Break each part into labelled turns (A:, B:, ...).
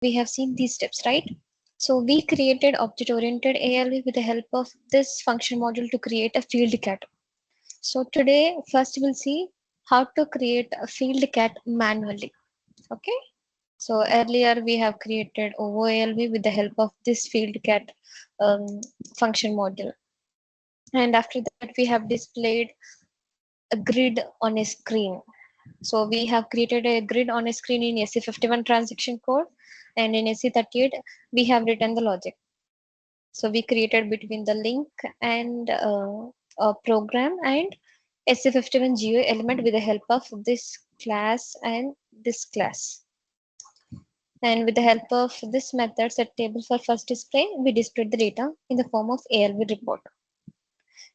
A: We have seen these steps, right? So we created object-oriented ALV with the help of this function module to create a field cat. So today, first we'll see how to create a field cat manually. Okay. So earlier we have created OOALV with the help of this field cat function module. And after that, we have displayed a grid on a screen. So we have created a grid on a screen in SC51 transaction code, and in SC38 we have written the logic. So we created between the link and a program and SC51 GUI element with the help of this class and this class. And with the help of this method set table for first display, we displayed the data in the form of ALV report.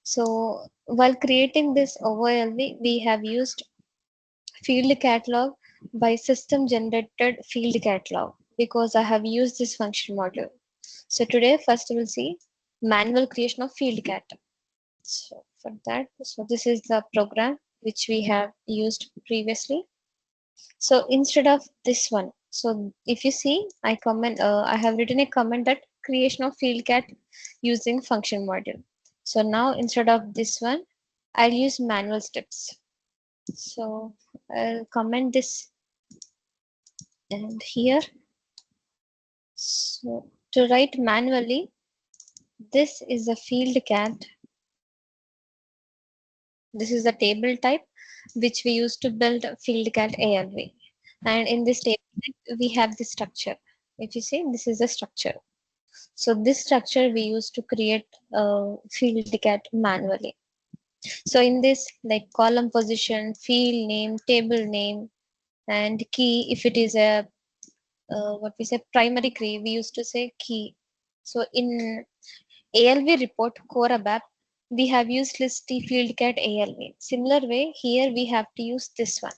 A: So while creating this OOLV, we have used field catalog by system generated field catalog because I have used this function module. So today first we'll see manual creation of field cat. So for that, so this is the program which we have used previously. So instead of this one, so if you see, I have written a comment that creation of field cat using function module. So now instead of this one, I'll use manual steps. So I'll comment this and here. So to write manually, this is the field cat. This is the table type which we use to build field cat ALV. And in this table type, we have the structure. If you see, this is the structure. So this structure we use to create a field cat manually. So in this, like column position, field name, table name, and key, if it is a what we say primary key, we used to say key. So in ALV report core ABAP, we have used list T field cat ALV. Similar way, here we have to use this one,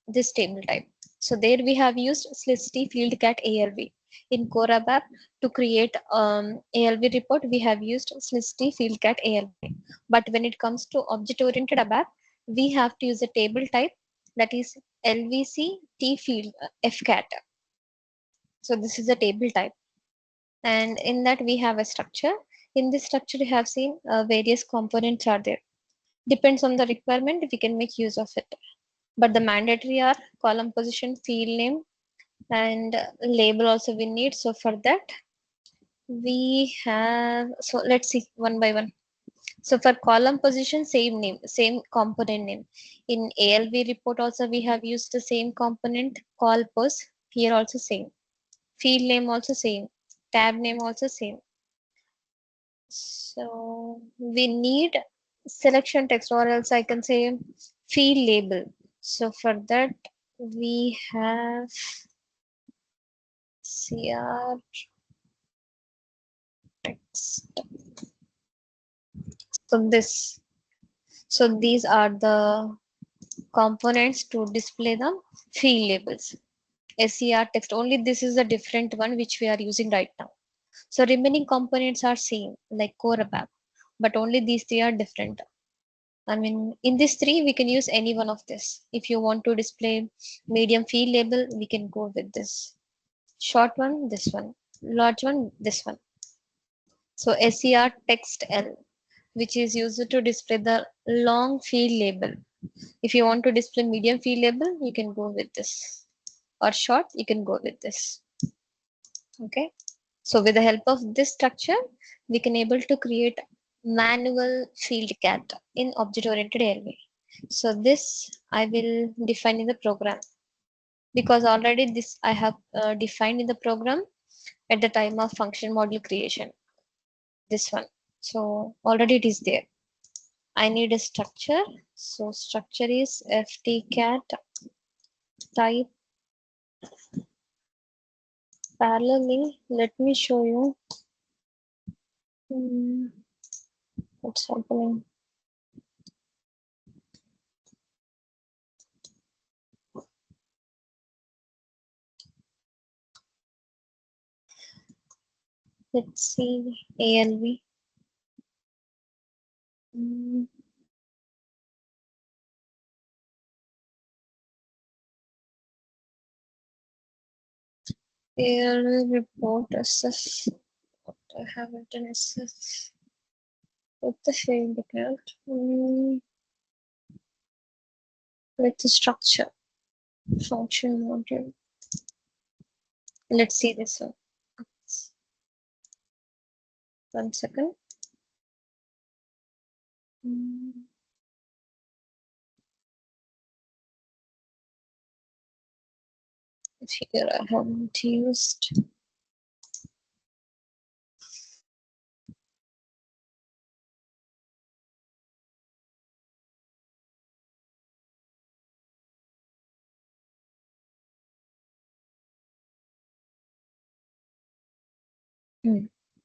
A: this table type. So there we have used slisty field cat ALV. In core ABAP to create ALV report, we have used slisty field cat ALV. But when it comes to object oriented ABAP, we have to use a table type that is LVC T field FCAT. So this is a table type. And in that we have a structure. In this structure, we have seen various components are there. Depends on the requirement, we can make use of it. But the mandatory are column position, field name, and label also we need. So for that, we have, so let's see one by one. So for column position, same name, same component name. In ALV report also, we have used the same component call pos. Here also same. Field name also same. Tab name also same. So we need selection text, or else I can say field label. So for that, we have CR text. So this, so these are the components to display the field labels. SCR text only, this is a different one which we are using right now. So remaining components are same like core ABAP, but only these three are different. I mean, in these three, we can use any one of this. If you want to display medium field label, we can go with this. Short one, this one. Large one, this one. So SCR text L, which is used to display the long field label. If you want to display medium field label, you can go with this. Or short, you can go with this. Okay. So with the help of this structure, we can able to create manual field cat in object oriented ALV. So this I will define in the program because already this I have defined in the program at the time of function module creation. This one. So already it is there. I need a structure. So structure is ftcat type parallelly. Let me show you what's happening. Let's see ALV. Mm, ALV report SS. What I have written SS with the field account. With the structure function module. Let's see this one. 1 second. Mm, Here I haven't used.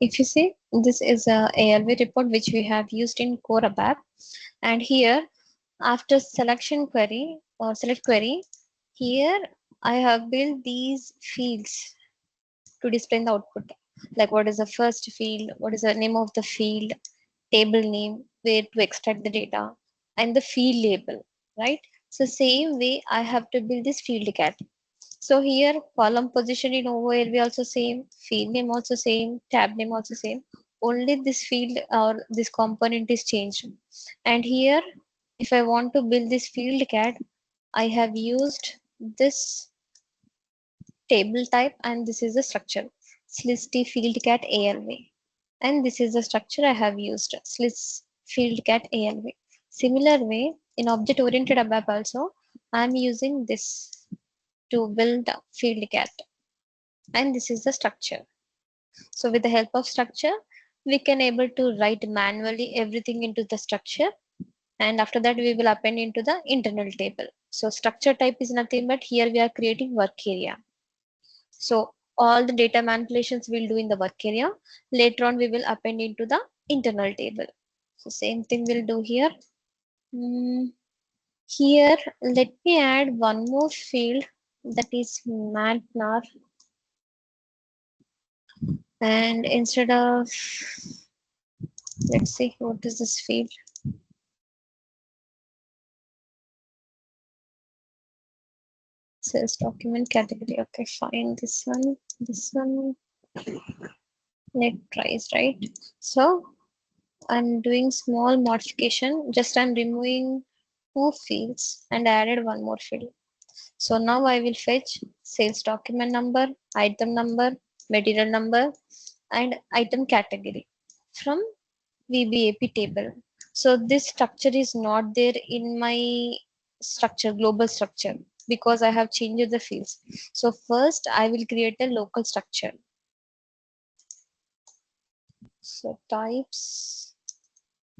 A: If you see, this is a ALV report which we have used in Ooabap, and here after selection query or select query, here I have built these fields to display in the output. Like what is the first field, what is the name of the field, table name, where to extract the data, and the field label, right? So same way I have to build this field cat. So here column position in OOALV also same, field name also same, tab name also same. Only this field or this component is changed. And here, if I want to build this field cat, I have used this table type, and this is the structure. Slisty field cat ALV. And this is the structure I have used. Slis field cat ALV. Similar way, in object oriented ABAP also, I am using this to build field cat, and this is the structure. So with the help of structure, we can able to write manually everything into the structure, and after that we will append into the internal table. So structure type is nothing but here we are creating work area. So all the data manipulations we'll do in the work area. Later on we will append into the internal table. So same thing we'll do here. Here let me add one more field, that is matnar, and instead of, let's see what is this field. Sales document category. Okay, fine. This one, net price, right? So I'm doing small modification. Just I'm removing two fields and added one more field. So now I will fetch sales document number, item number, material number, and item category from VBAP table. So this structure is not there in my structure, global structure, because I have changed the fields. So first I will create a local structure. So types,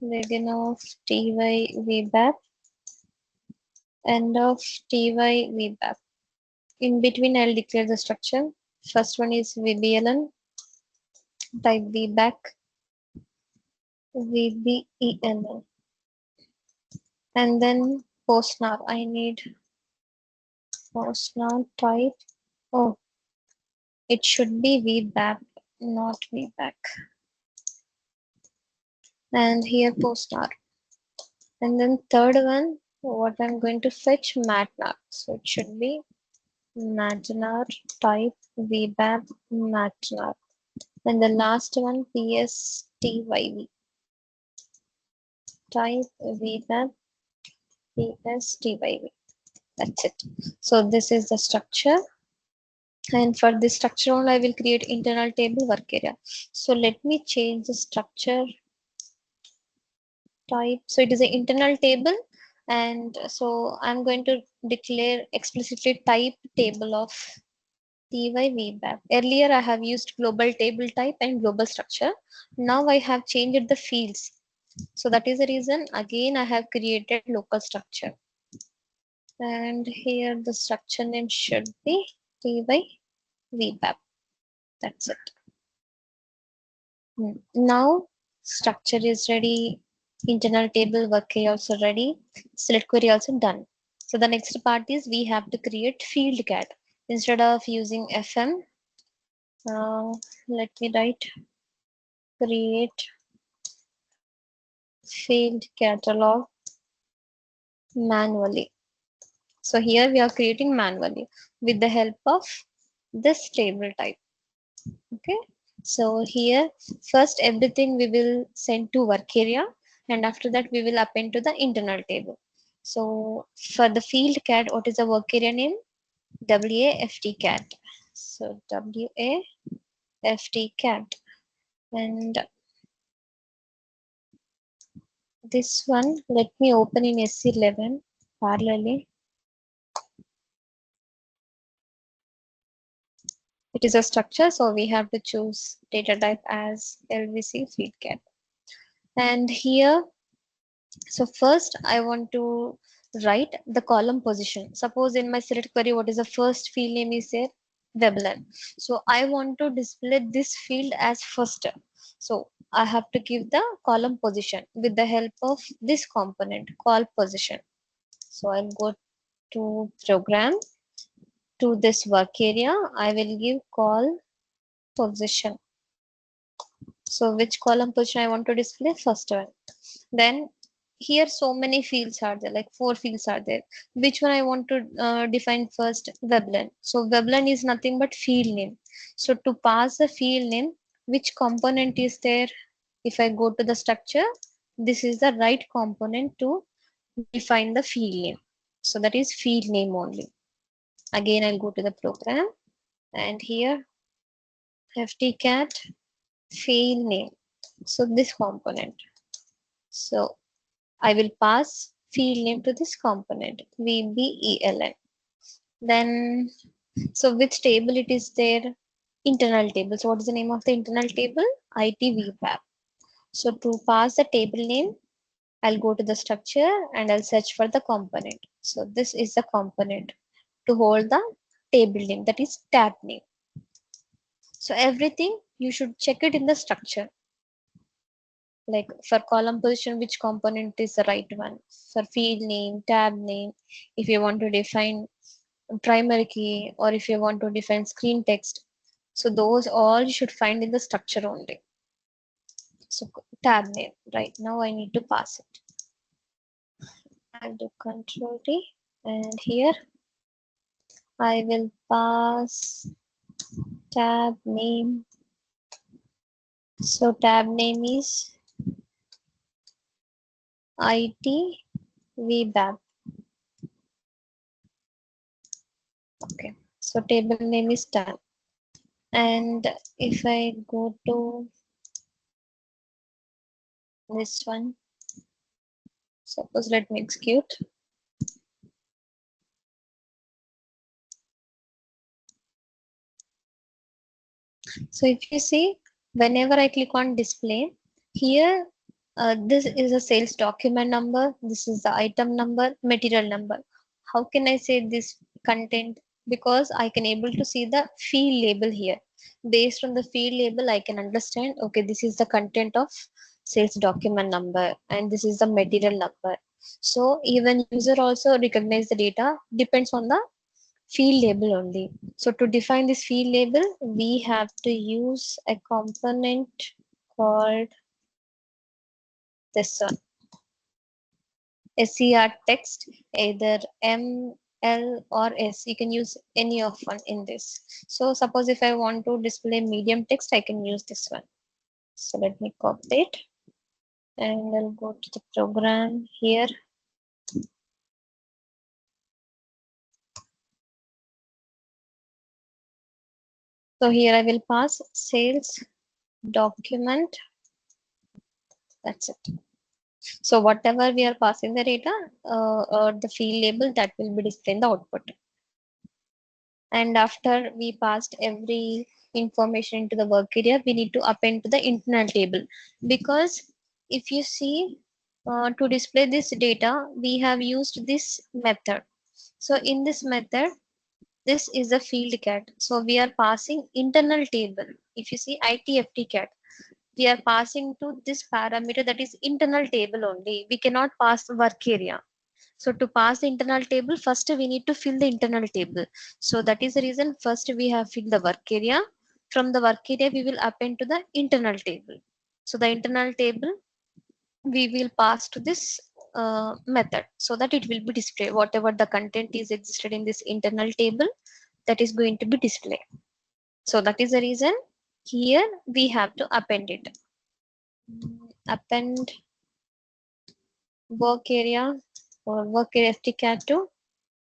A: begin of ty vbap, end of ty vbap. In between I'll declare the structure. First one is vbln, type vback, vbenl, and then postnar. I need postnar type. Oh, it should be VBAP, not VBAC. And here postnar. And then third one, what I'm going to fetch matnar. So it should be matnar type VBAP matnar. And the last one PSTYV type VBAP PSTYV. That's it. So this is the structure. And for this structure only, I will create internal table work area. So let me change the structure type. So it is an internal table, and so I'm going to declare explicitly type table of TY Earlier I have used global table type and global structure. Now I have changed the fields. So that is the reason again I have created local structure. And here the structure name should be TY That's it. Now structure is ready, internal table work area also ready, select query also done. So the next part is we have to create field cat. Instead of using FM, let me write create field catalog manually. So here we are creating manually with the help of this table type. Okay, so here first everything we will send to work area, and after that we will append to the internal table. So for the field cat, what is the work area name? WAFT cat. So WAFT cat, and this one let me open in SC11 parallelly. It is a structure, so we have to choose data type as LVC field cat. And here, so first I want to write the column position. Suppose in my select query, what is the first field name is there? Weblen. So I want to display this field as first. So I have to give the column position with the help of this component call position. So I'll go to program, to this work area. I will give call position. So which column position I want to display? First one. Then here so many fields are there, like 4 fields are there. Which one I want to define first? Weblen. So Weblen is nothing but field name. So to pass the field name, which component is there? If I go to the structure, this is the right component to define the field name. So that is field name only. Again, I'll go to the program, and here ftcat field name. So this component. So I will pass field name to this component VBELN. Then, so which table it is there? Internal table. So what is the name of the internal table? ITVBAP. So to pass the table name, I'll go to the structure and I'll search for the component. So this is the component to hold the table name, that is tab name. So everything you should check it in the structure. Like for column position, which component is the right one? For field name, tab name, if you want to define primary key, or if you want to define screen text, so those all you should find in the structure only. So tab name, right now I need to pass it. I'll do control T, and here I will pass tab name. So tab name is ITVBAP. Okay, so table name is tab. And if I go to this one, suppose let me execute. So if you see, whenever I click on display, here this is a sales document number, this is the item number, material number. How can I say this content? Because I can able to see the field label here. Based on the field label, I can understand, okay, this is the content of sales document number and this is the material number. So even user also recognize the data depends on the field label only. So to define this field label, we have to use a component called this one, SCR text, either M, L or S. You can use any of one in this. So suppose if I want to display medium text, I can use this one. So let me copy it and I'll go to the program here. So here I will pass sales document. That's it. So whatever we are passing the data or the field label, that will be displayed in the output. And after we passed every information into the work area, we need to append to the internal table, because if you see, to display this data, we have used this method. So in this method, this is a field cat. So we are passing internal table. If you see ITFT cat, we are passing to this parameter, that is internal table only. We cannot pass the work area. So to pass the internal table, first we need to fill the internal table. So that is the reason first we have filled the work area. From the work area, we will append to the internal table. So the internal table, we will pass to this method so that it will be displayed. Whatever the content is existed in this internal table, that is going to be displayed. So that is the reason here we have to append it. Append work area or work area ftcat to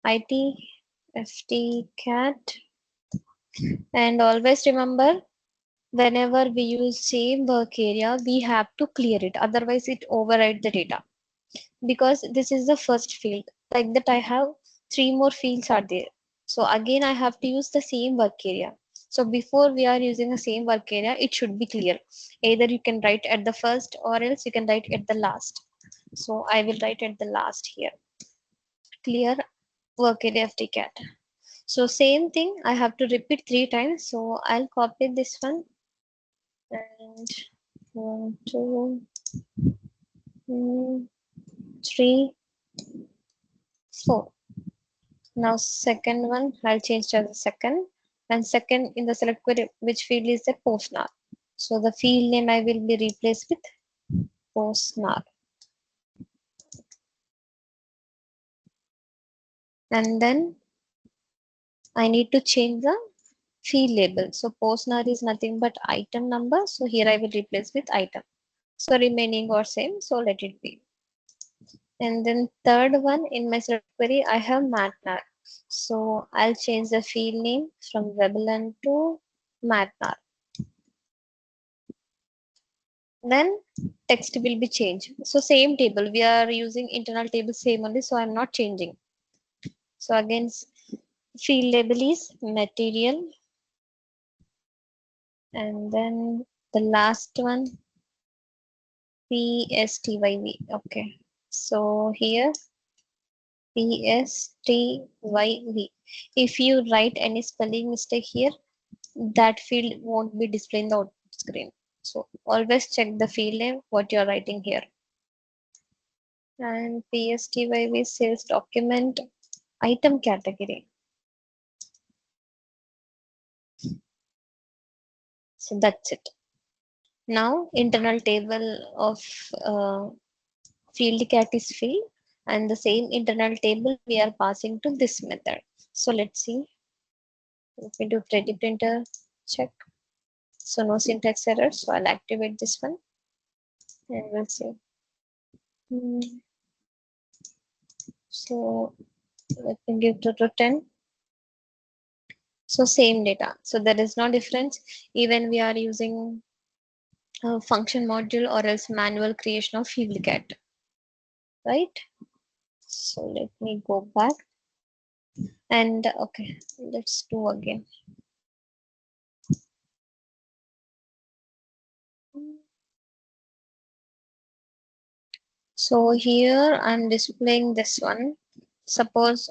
A: it ftcat, and always remember whenever we use same work area we have to clear it, otherwise it override the data, because this is the first field. Like that I have three more fields are there, so again I have to use the same work area. So before we are using the same work area, it should be clear. Either you can write at the first or else you can write at the last. So I will write at the last here, clear work area ftcat. So same thing I have to repeat three times, so I'll copy this one and one, two, three, four. Now second one, I'll change to the second. And second in the select query, which field is the postnar. So the field name I will be replaced with postnar. And then I need to change the field label. So postnar is nothing but item number. So here I will replace with item. So remaining or same. So let it be. And then third one in my select query, I have matnar. So I'll change the field name from Veblen to matnar. Then text will be changed. So same table, we are using internal table same only, so I'm not changing. So again, field label is material, and then the last one PSTYV. Okay, so here PSTYV. If you write any spelling mistake here, that field won't be displayed in the output screen. So always check the field name what you're writing here. And PSTYV sales document item category. So that's it. Now internal table of field cat is filled, and the same internal table we are passing to this method. So let's see. Let me do 3D printer check. So no syntax error. So I'll activate this one and we'll see. So let me give to 10. So same data. So there is no difference. Even we are using a function module or else manual creation of field cat, right? So let me go back and okay, let's do again. So here I'm displaying this one. Suppose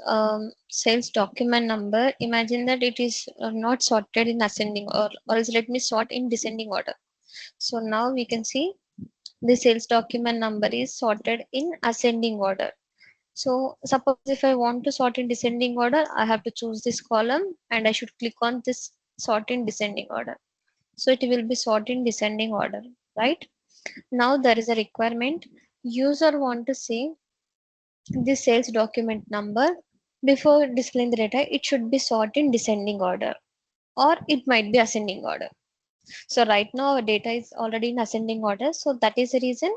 A: sales document number, imagine that it is not sorted in ascending or else let me sort in descending order. So now we can see the sales document number is sorted in ascending order. So suppose if I want to sort in descending order, I have to choose this column and I should click on this sort in descending order. So it will be sort in descending order, right? Now there is a requirement. User want to see this sales document number before displaying the data. It should be sorted in descending order or it might be ascending order. So right now our data is already in ascending order. So that is the reason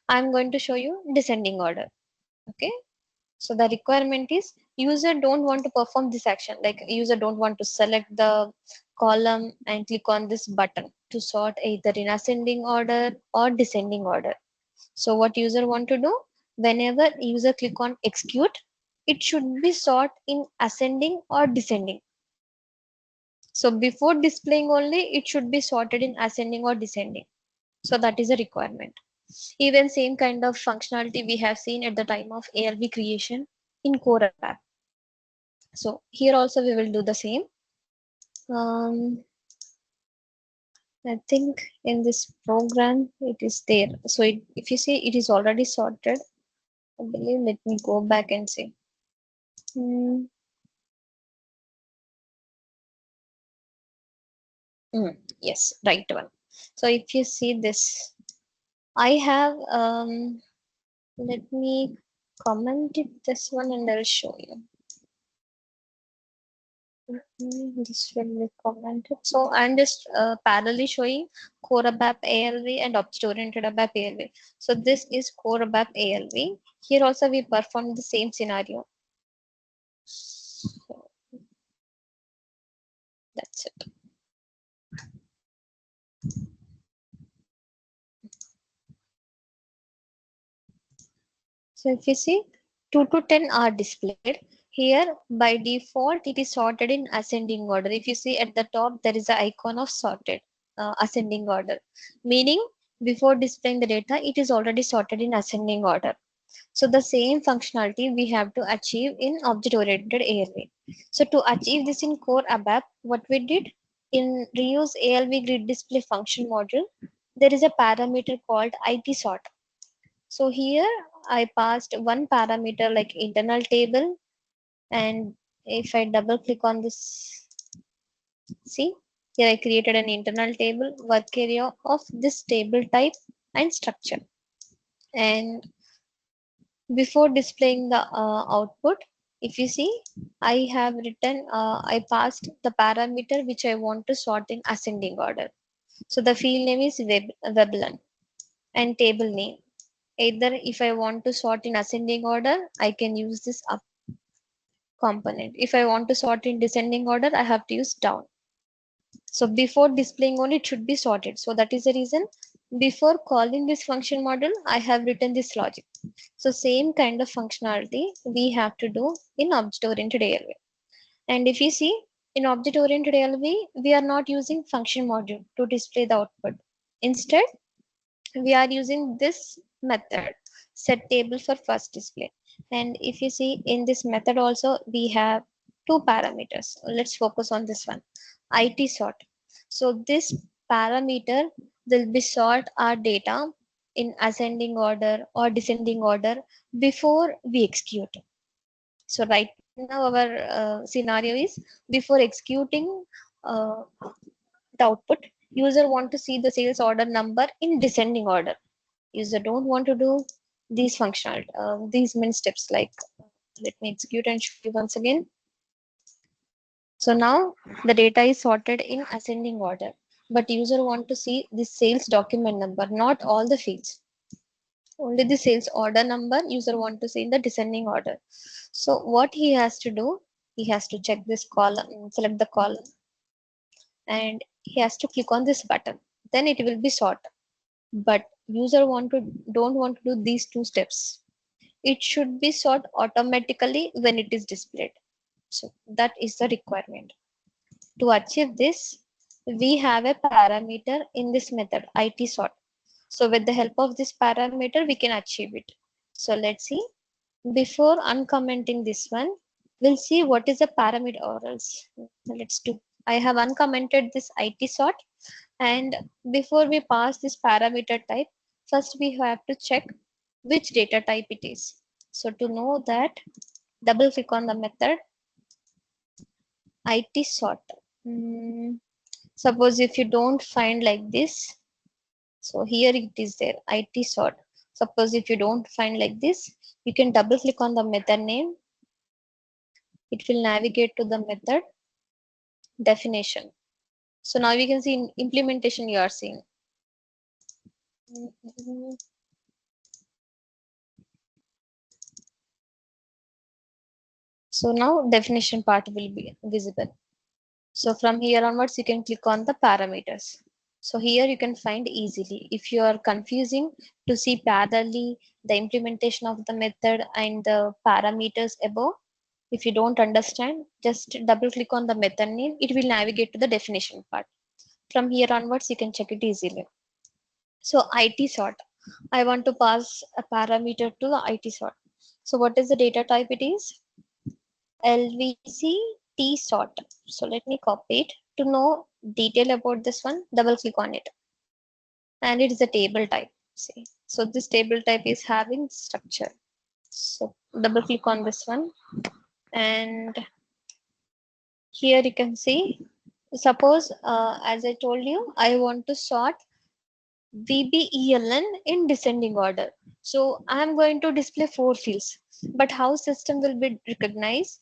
A: I'm going to show you descending order. Okay. So the requirement is user don't want to perform this action, like user don't want to select the column and click on this button to sort either in ascending order or descending order. So what user want to do, whenever user click on execute, it should be sort in ascending or descending. So before displaying only, it should be sorted in ascending or descending. So that is a requirement. Even same kind of functionality we have seen at the time of ALV creation in Core app. So here also we will do the same. I think in this program it is there. So if you see it is already sorted, I believe, let me go back and see. Mm, yes, right one. So if you see this, I have let me comment it this one and I'll show you. This will be commented. So I'm just parallelly showing core ABAP ALV and object-oriented ABAP ALV. So this is core ABAP ALV. Here also we perform the same scenario. So that's it. So if you see 2 to 10 are displayed. Here by default it is sorted in ascending order. If you see at the top there is an icon of sorted ascending order, meaning before displaying the data it is already sorted in ascending order. So the same functionality we have to achieve in object-oriented ALV. So to achieve this in core ABAP, what we did in reuse ALV grid display function module, there is a parameter called IT sort. So here I passed one parameter like internal table, and if I double click on this, see here I created an internal table work area of this table type and structure. And before displaying the output, if you see, I have written, I passed the parameter which I want to sort in ascending order. So the field name is Weblen and table name. Either if I want to sort in ascending order, I can use this up component. If I want to sort in descending order, I have to use down. So before displaying only, it should be sorted. So that is the reason before calling this function model, I have written this logic. So same kind of functionality we have to do in object-oriented ALV. And if you see in object-oriented ALV, we are not using function module to display the output. Instead, we are using this method set table for first display. And if you see in this method also, we have two parameters. Let's focus on this one, IT sort. So this parameter will be sort our data in ascending order or descending order before we execute. So right now our scenario is before executing uh, the output, user want to see the sales order number in descending order. User don't want to do these functional these main steps like let me execute and show you once again. So now the data is sorted in ascending order, but user want to see the sales document number, not all the fields. Only the sales order number user want to see in the descending order. So what he has to do, he has to check this column, select the column, and he has to click on this button. Then it will be sort. But user don't want to do these two steps. It should be sort automatically when it is displayed. So that is the requirement. To achieve this, we have a parameter in this method, IT sort. So with the help of this parameter, we can achieve it. So let's see. Before uncommenting this one, we'll see what is the parameter or else. Let's do. I have uncommented this IT sort, and before we pass this parameter type, first we have to check which data type it is. So to know that, double click on the method IT sort. Suppose if you don't find like this, so here it is there, IT sort. Suppose if you don't find like this, you can double click on the method name. It will navigate to the method definition. So now we can see in implementation you are seeing. So now definition part will be visible. So from here onwards, you can click on the parameters. So here you can find easily. If you are confusing to see parallelly the implementation of the method and the parameters above, if you don't understand, just double click on the method name. It will navigate to the definition part. From here onwards, you can check it easily. So IT sort. I want to pass a parameter to the IT sort. So what is the data type it is? LVC T sort. So let me copy it. To know detail about this one, double click on it. And it is a table type. See. So this table type is having structure. So double click on this one. And here you can see, suppose as I told you, I want to sort VBELN in descending order. So I am going to display four fields, but how system will be recognized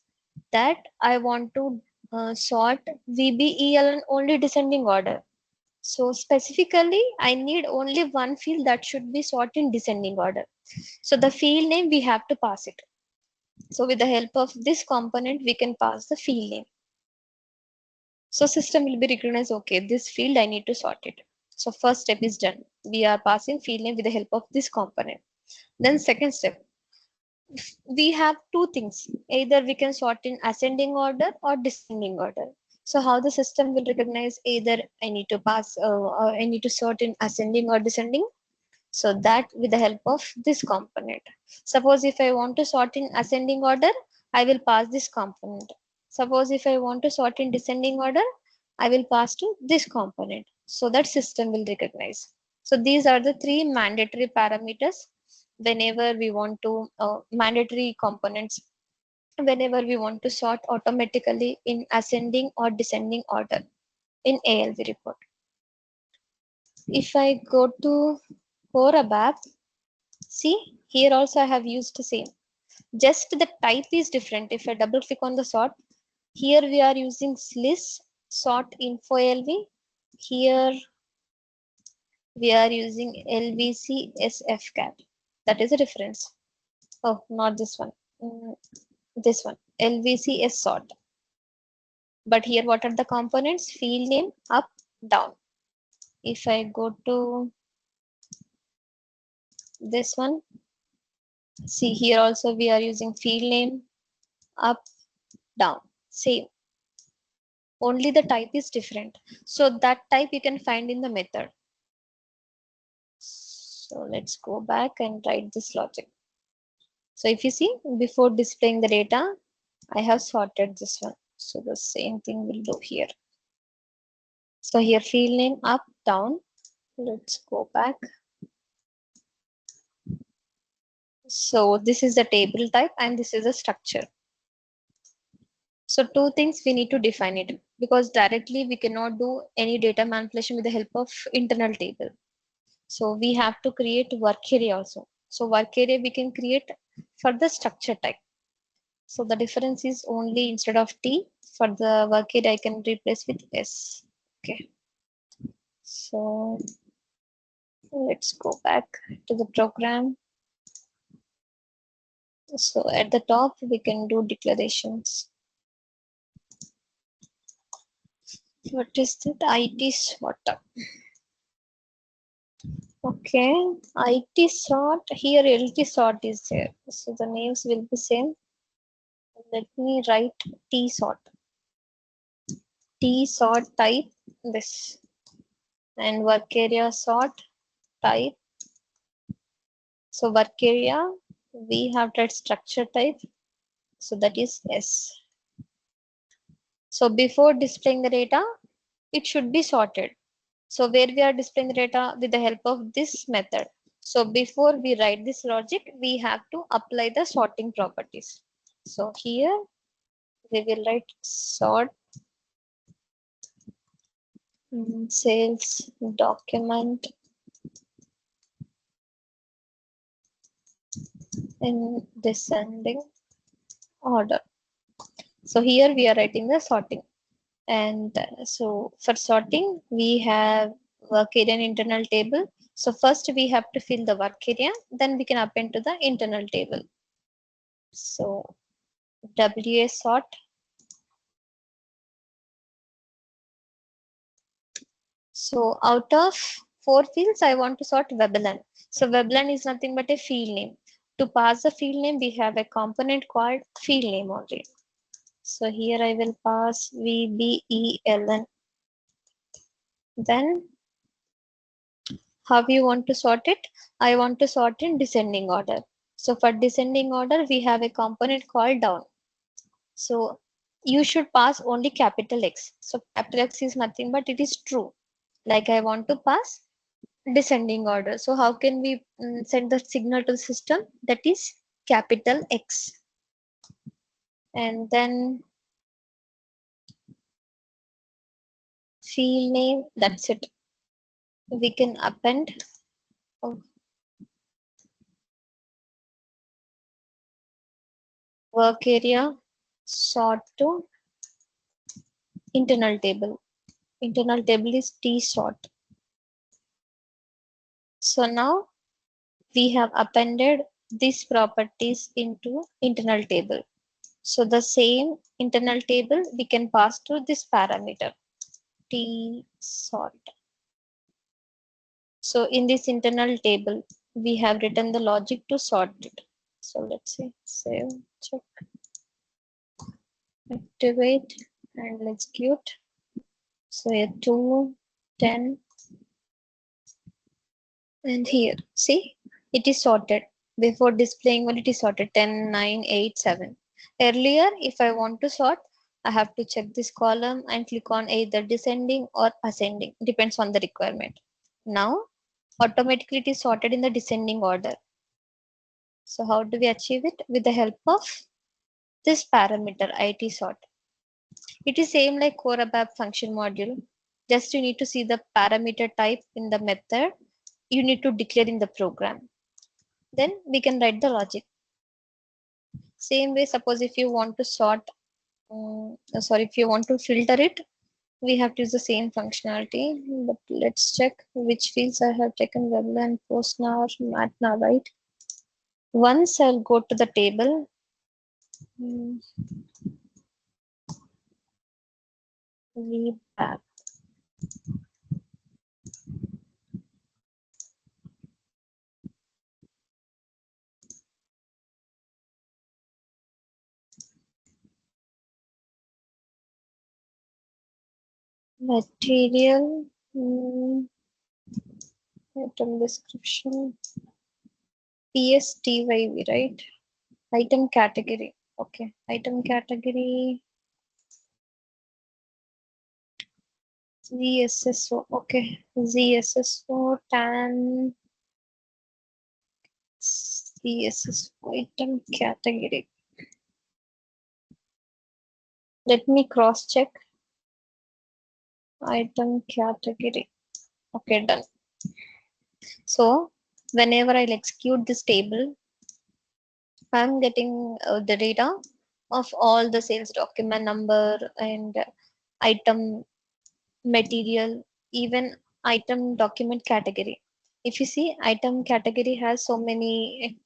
A: that I want to sort VBEL in only descending order. So specifically, I need only one field that should be sorted in descending order. So the field name, we have to pass it. So with the help of this component, we can pass the field name. So system will be recognized, okay, this field I need to sort it. So first step is done. We are passing field name with the help of this component. Then second step, we have two things. Either we can sort in ascending order or descending order. So how the system will recognize either I need to pass, I need to sort in ascending or descending. So that with the help of this component. Suppose if I want to sort in ascending order, I will pass this component. Suppose if I want to sort in descending order, I will pass to this component. So that system will recognize. So these are the three mandatory parameters whenever we want to mandatory components whenever we want to sort automatically in ascending or descending order in ALV report. If I go to Ooabap, see, here also I have used the same. Just the type is different. If I double click on the sort, here we are using slis sort info LV. Here we are using LVC SFCAT. That is a difference. Oh, not this one. This one, LVC S sort. But here, what are the components? Field name, up, down. If I go to this one, see here also we are using field name, up, down, same, only the type is different. So that type you can find in the method. So let's go back and write this logic. So if you see, before displaying the data, I have sorted this one. So the same thing will do here. So here field name, up, down. Let's go back. So this is the table type and this is a structure. So two things we need to define it, because directly we cannot do any data manipulation with the help of internal table. So we have to create work area also. So work area we can create for the structure type. So the difference is only instead of T, for the work area I can replace with S. Okay. So let's go back to the program. So at the top we can do declarations. What is that? IT sort. Okay, IT sort, here LT sort is there. So the names will be same. Let me write T sort. T sort type this, and work area sort type. So work area, we have that structure type. So that is S. So before displaying the data, it should be sorted. So where we are displaying the data with the help of this method. So before we write this logic, we have to apply the sorting properties. So here we will write sort sales document in descending order. So here we are writing the sorting. And so for sorting, we have work area and internal table. So first we have to fill the work area, then we can append to the internal table. So WA sort. So out of 4 fields, I want to sort Veblen. So Veblen is nothing but a field name. To pass the field name, we have a component called field name only. So here I will pass VBELN. Then how you want to sort it? I want to sort in descending order. So for descending order, we have a component called down. So you should pass only capital X. So capital X is nothing but it is true. Like I want to pass descending order. So how can we send the signal to the system? That is capital X. And then field name, that's it. We can append work area sort to internal table. Internal table is tsort. So now we have appended these properties into internal table. So the same internal table we can pass to this parameter tsort. So in this internal table, we have written the logic to sort it. So let's see, save, check, activate, and execute. So here 2, 10, and here, see, it is sorted. Before displaying when it is sorted 10, 9, 8, 7. Earlier, if I want to sort, I have to check this column and click on either descending or ascending, depends on the requirement. Now, automatically it is sorted in the descending order. So how do we achieve it? With the help of this parameter it sort. It is same like Ooabap function module. Just you need to see the parameter type in the method. You need to declare in the program. Then we can write the logic. Same way, suppose if you want to sort, if you want to filter it, we have to use the same functionality. But let's check which fields I have taken web and post now or mat now, right? Once I'll go to the table. mm, Ooabap. Material, item description, PSTYV, right? Item category. Okay, item category, ZSSO. Okay, ZSSO, TAN, ZSSO, item category. Let me cross check. Item category. Okay, done. So, whenever I'll execute this table, I'm getting the data of all the sales document number and item material, even item document category. If you see, item category has so many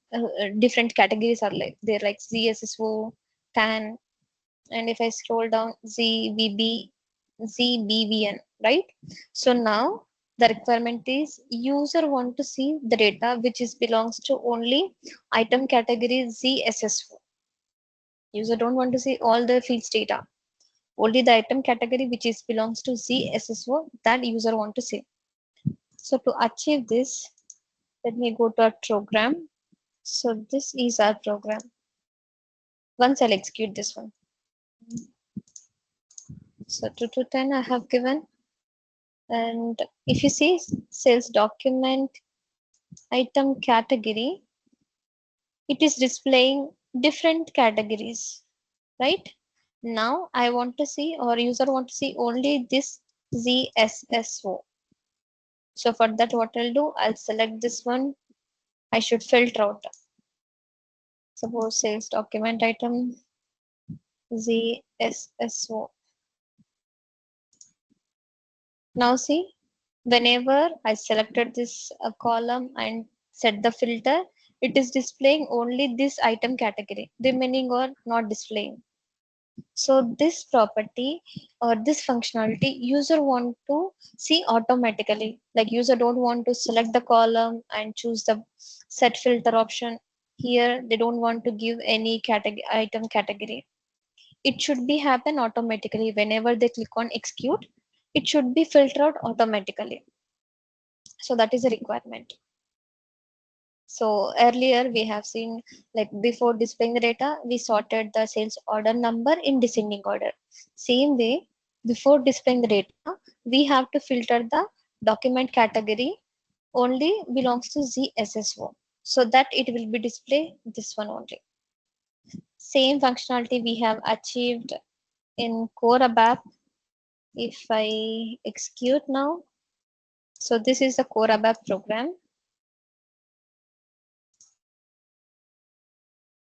A: different categories are like they're like ZSSO, TAN, and if I scroll down ZBB, ZBVN, right? So now the requirement is user want to see the data which is belongs to only item category ZSSO. User don't want to see all the fields data. Only the item category which is belongs to ZSSO that user want to see. So to achieve this, let me go to our program. So this is our program. Once I'll execute this one. So 2 to 10 I have given. And if you see sales document item category, it is displaying different categories, right? Now I want to see or user want to see only this ZSSO. So for that, what I'll do, I'll select this one. I should filter out. Suppose sales document item ZSSO. Now see, whenever I selected this column and set the filter, it is displaying only this item category, remaining or not displaying. So this property or this functionality user want to see automatically. Like user don't want to select the column and choose the set filter option. Here they don't want to give any category item category. It should be happen automatically whenever they click on execute. It should be filtered automatically. So that is a requirement. So earlier we have seen like before displaying the data, we sorted the sales order number in descending order. Same way, before displaying the data, we have to filter the document category only belongs to ZSSO so that it will be display this one only. Same functionality we have achieved in Ooabap. If I execute now, so this is the Ooabap program.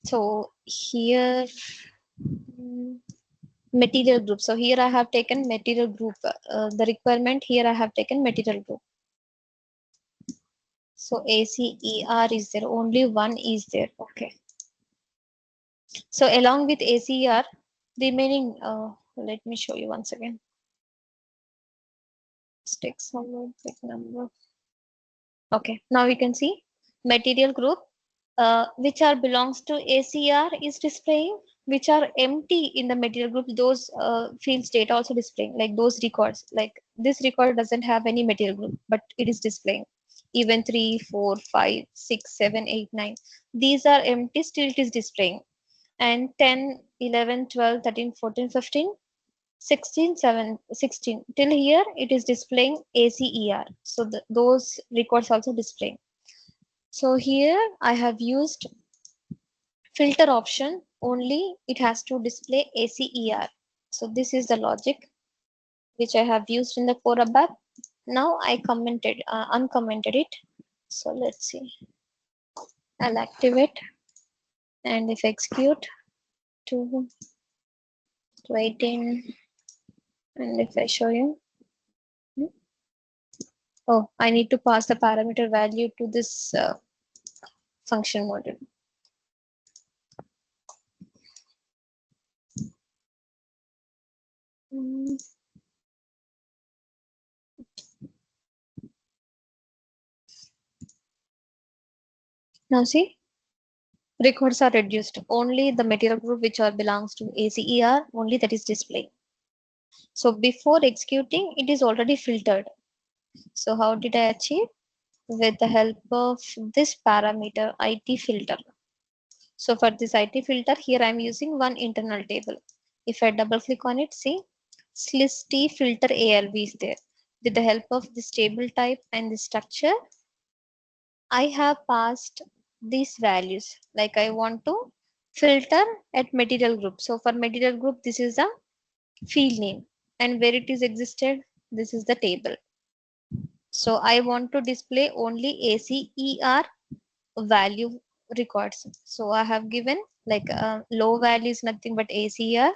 A: So here, material group. So here I have taken material group. The requirement here I have taken material group. So ACER is there, only one is there. Okay. So along with ACER, remaining, let me show you once again. Let's take some more big number. Okay, now we can see material group, which are belongs to ACR is displaying, which are empty in the material group. Those fields data also displaying, like those records. Like this record doesn't have any material group, but it is displaying. Even 3, 4, 5, 6, 7, 8, 9. These are empty, still it is displaying. And 10, 11, 12, 13, 14, 15. 16, 7, 16 till here it is displaying ACER. So those records also displaying. So here I have used filter option, only it has to display ACER. So this is the logic which I have used in the Ooabap. Now I uncommented it. So let's see. I'll activate, and if execute to 18, and if I show you, oh, I need to pass the parameter value to this function module. Mm, Now see, records are reduced. Only the material group which are belongs to ACER, only that is displayed. So before executing, it is already filtered. So how did I achieve? With the help of this parameter IT filter. So for this IT filter, here I am using one internal table. If I double click on it, see, slisty filter ALV is there. With the help of this table type and the structure, I have passed these values. Like I want to filter at material group. So for material group, this is the field name, and where it is existed, this is the table. So I want to display only ACER value records. So I have given like low value is nothing but ACER.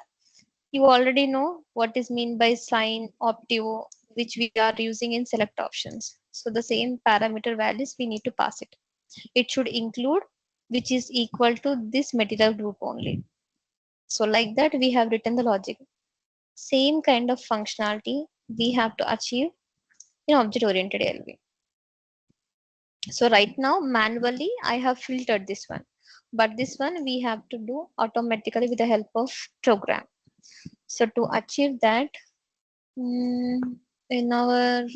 A: You already know what is mean by sign optio, which we are using in select options. So the same parameter values we need to pass it. It should include which is equal to this material group only. So like that we have written the logic. Same kind of functionality we have to achieve in object oriented ALV. So right now manually I have filtered this one, but this one we have to do automatically with the help of program. So to achieve that, in our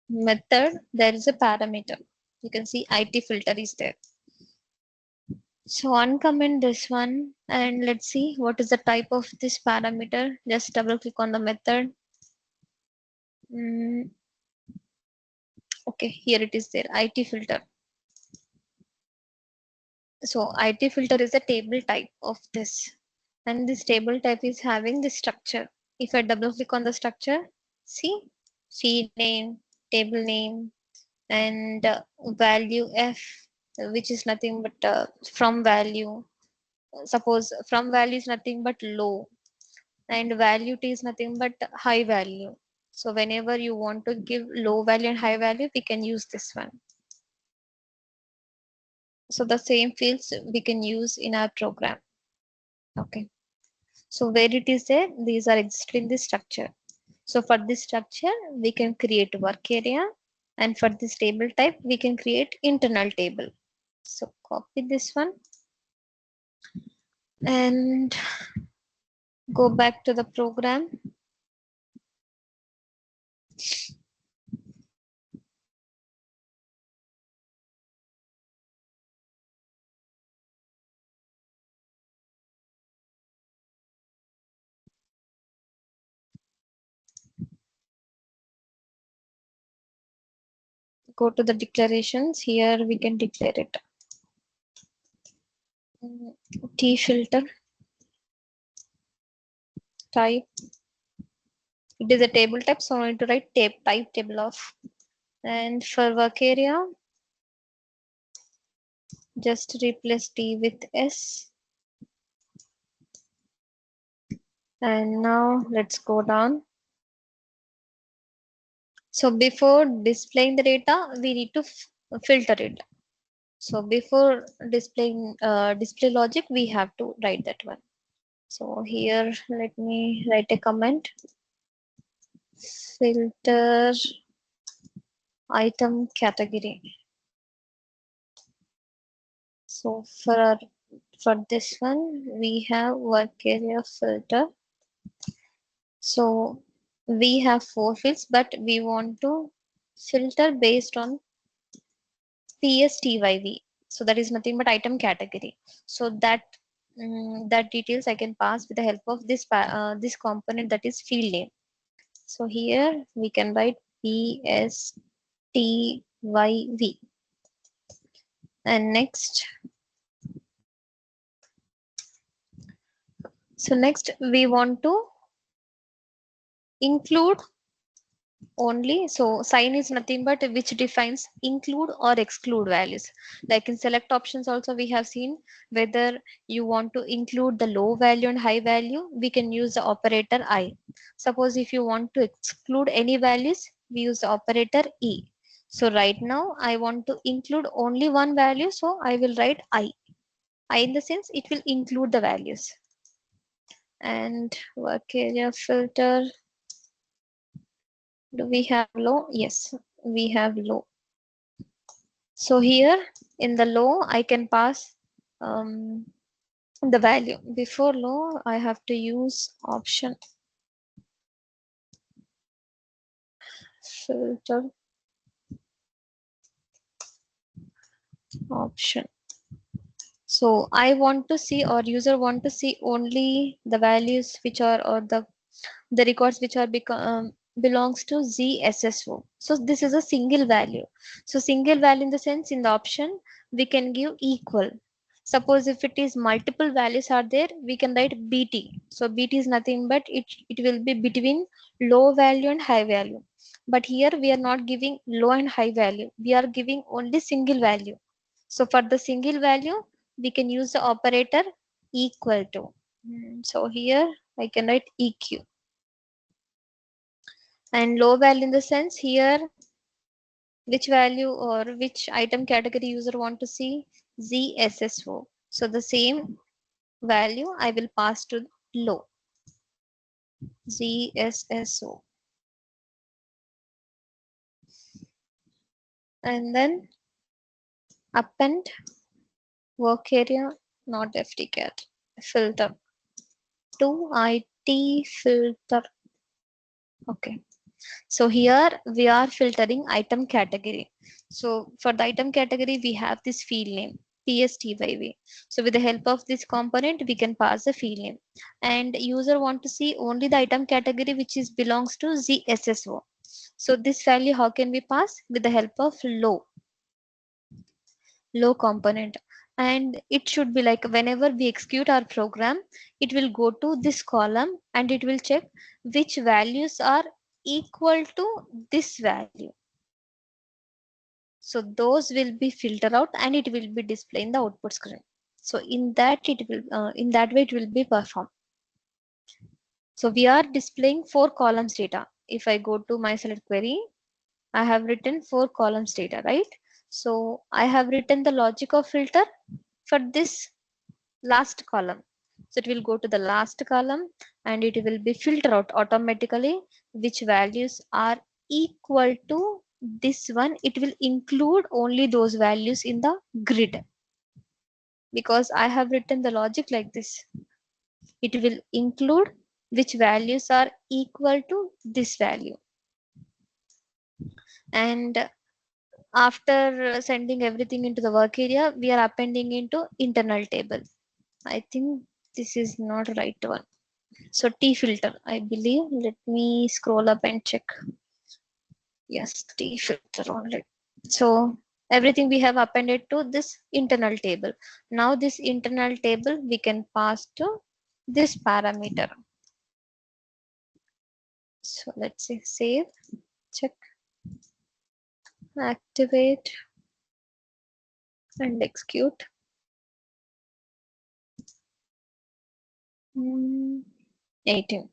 A: method there is a parameter. You can see IT filter is there. So uncomment this one, and let's see what is the type of this parameter. Just double click on the method. Okay, here it is there, IT filter. So IT filter is a table type of this, and this table type is having the structure. If I double click on the structure, see, field name, table name, and value F, which is nothing but from value. Suppose from value is nothing but low, and value T is nothing but high value. So whenever you want to give low value and high value, we can use this one. So the same fields we can use in our program. Okay. So where it is there, these are existing in this structure. So for this structure, we can create work area, and for this table type, we can create internal table. So copy this one and go back to the program. Go to the declarations. Here we can declare it. T filter type. It is a table type, so I need to write type table of. And for work area, just replace T with S. And now let's go down. So before displaying the data, we need to filter it. So before displaying display logic, we have to write that one. So here, let me write a comment. Filter item category. So for this one, we have work area filter. So we have four fields, but we want to filter based on PSTYV. So that is nothing but item category. So that details I can pass with the help of this component, that is field name. So here we can write PSTYV. And next we want to include only. So sign is nothing but which defines include or exclude values. Like in select options also we have seen whether you want to include the low value and high value, we can use the operator I. Suppose if you want to exclude any values, we use the operator E. So right now I want to include only one value, so I will write I. I in the sense it will include the values. And work area filter, do we have low? Yes, we have low. So here in the low, I can pass um, the value. Before low, I have to use option filter option. So I want to see, or user want to see only the values which are, or the records which are belongs to ZSSO. So this is a single value. So single value in the sense, in the option we can give equal. Suppose if it is multiple values are there, we can write BT. So BT is nothing but it will be between low value and high value. But here we are not giving low and high value. We are giving only single value. So for the single value, we can use the operator equal to. So here I can write EQ. And low value in the sense here which value or which item category user want to see, ZSSO. So the same value I will pass to low, ZSSO. And then append work area, not FTCAT, filter to IT filter. Okay. So here we are filtering item category. So for the item category, we have this field name PSTYV. So with the help of this component, we can pass the field name. And user want to see only the item category which is belongs to ZSSO. So this value, how can we pass? With the help of low component. And it should be like whenever we execute our program, it will go to this column and it will check which values are equal to this value. So those will be filtered out and it will be displayed in the output screen. So in that way it will be performed. So we are displaying 4 columns data. If I go to my select query, I have written 4 columns data, right? So I have written the logic of filter for this last column. So it will go to the last column and it will be filtered out automatically which values are equal to this one. It will include only those values in the grid because I have written the logic like this. It will include which values are equal to this value. And after sending everything into the work area, we are appending into internal table. I think this is not right one. So T filter, I believe. Let me scroll up and check. Yes, T filter only. So everything we have appended to this internal table. Now this internal table we can pass to this parameter. So let's say save, check, activate and execute. 18.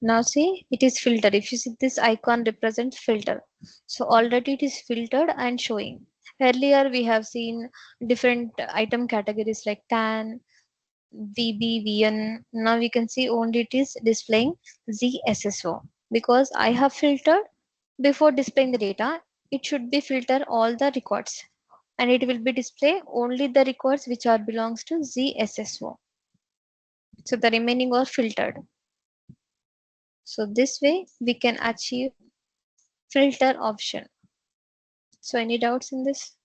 A: Now see, it is filtered. If you see, this icon represents filter. So already it is filtered and showing. Earlier we have seen different item categories like tan, VB, VN. Now we can see only it is displaying ZSSO. Because I have filtered before displaying the data, it should be filter all the records, and it will be display only the records which are belongs to ZSSO. So the remaining are filtered. So this way we can achieve filter option. So any doubts in this?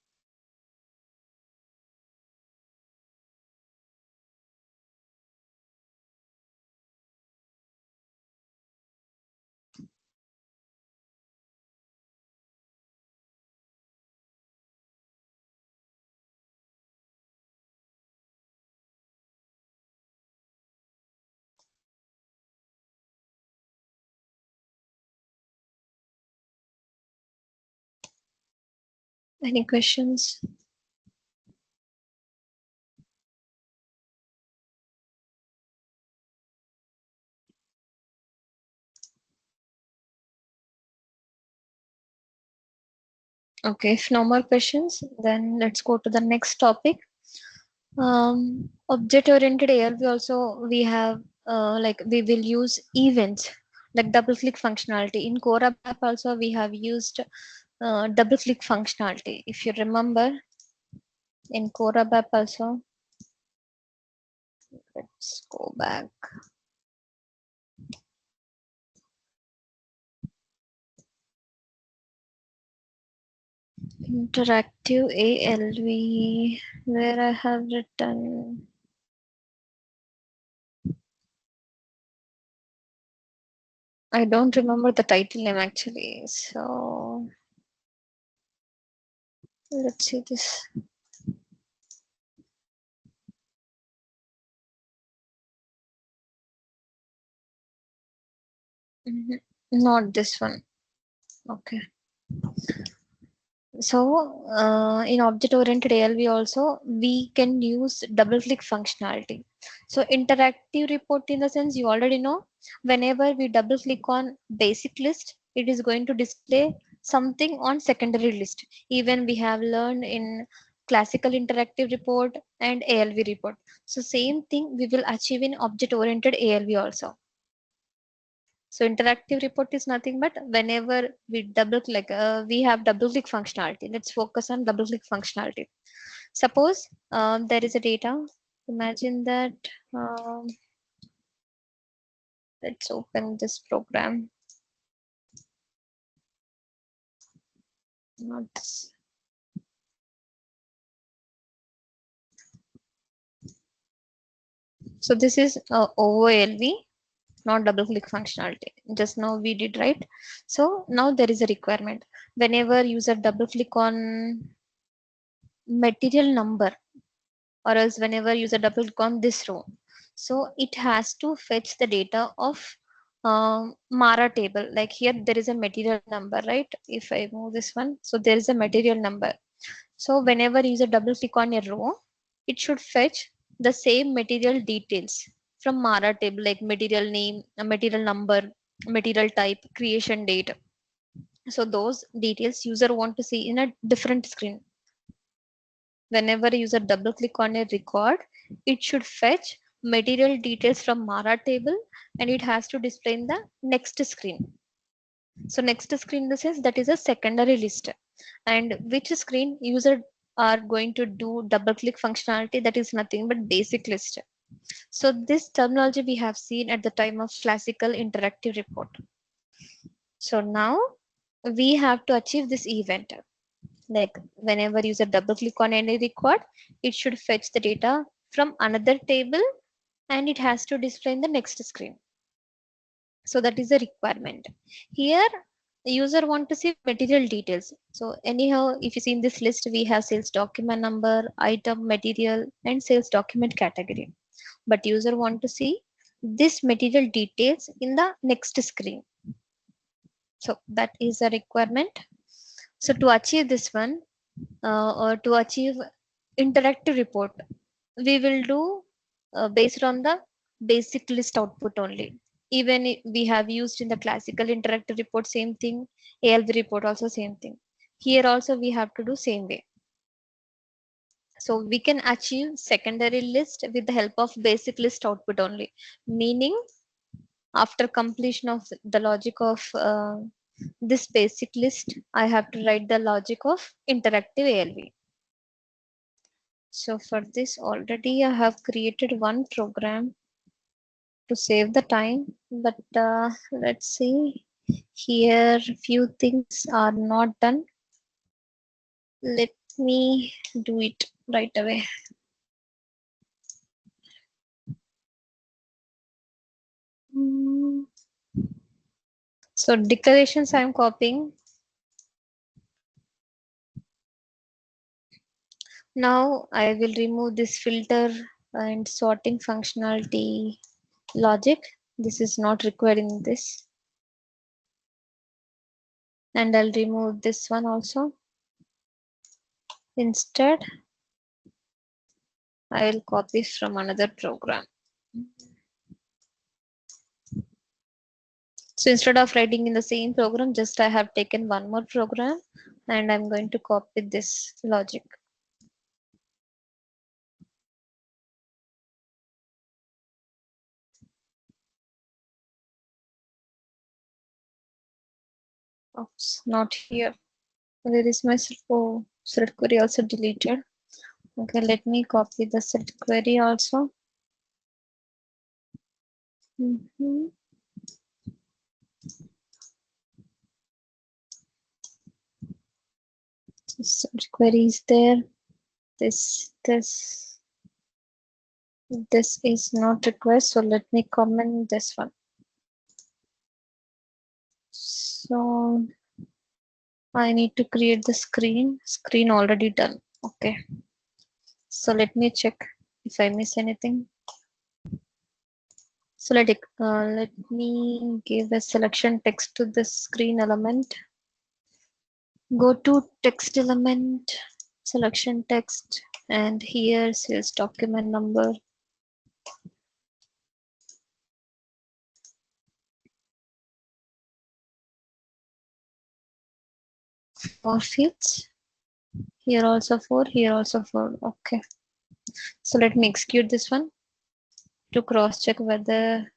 A: Any questions? Okay, if no more questions, then let's go to the next topic. Object oriented ALV also we have like we will use events like double click functionality. In Core App also we have used double click functionality. If you remember in Core App also, let's go back. Interactive ALV, where I have written, I don't remember the title name actually. So let's see this. Mhm. Not this one. Okay. So in object oriented ALV also we can use double click functionality. So interactive report in the sense you already know, whenever we double click on basic list, it is going to display something on secondary list. Even we have learned in classical interactive report and ALV report. So same thing we will achieve in object oriented ALV also. So interactive report is nothing but whenever we double click, we have double click functionality. Let's focus on double click functionality. Suppose there is a data. Imagine that. Um, let's open this program. Not this. So this is OOALV, not double click functionality. Just now we did right. So now there is a requirement. Whenever user double click on material number, or else whenever user double click on this row, so it has to fetch the data of Mara table. Like here there is a material number, right? If I move this one, so there is a material number. So whenever user double click on a row, it should fetch the same material details from Mara table, like material name, a material number, material type, creation date. So those details user want to see in a different screen. Whenever a user double click on a record, it should fetch material details from Mara table, and it has to display in the next screen. So next screen in the sense that is a secondary list, and which screen user are going to do double click functionality, that is nothing but basic list. So this terminology we have seen at the time of classical interactive report. So now we have to achieve this event. Like whenever user double click on any record, it should fetch the data from another table, and it has to display in the next screen. So that is a requirement. Here user want to see material details. So anyhow, if you see in this list, we have sales document number, item, material, and sales document category. But user want to see this material details in the next screen. So that is a requirement. So to achieve this one, or to achieve interactive report, we will do based on the basic list output only. Even we have used in the classical interactive report, same thing. ALV report also same thing. Here also we have to do same way. So we can achieve secondary list with the help of basic list output only. Meaning after completion of the logic of this basic list, I have to write the logic of interactive ALV. So for this already I have created one program to save the time, but let's see, here few things are not done. Let me do it right away. Hmm. So declarations I'm copying. Now I will remove this filter and sorting functionality logic. This is not required in this. And I'll remove this one also. Instead, I will copy from another program. So instead of writing in the same program, just I have taken one more program and I'm going to copy this logic. Oops, not here. Where is my set query also deleted? Okay, let me copy the set query also. Mhm. Set query is there. This is not required. So let me comment this one. So I need to create the screen. Screen already done. Okay. So let me check if I miss anything. So let me give a selection text to the screen element. Go to text element, selection text, and here sales document number. Four fields. Here also four, here also four. Okay. So let me execute this one to cross check whether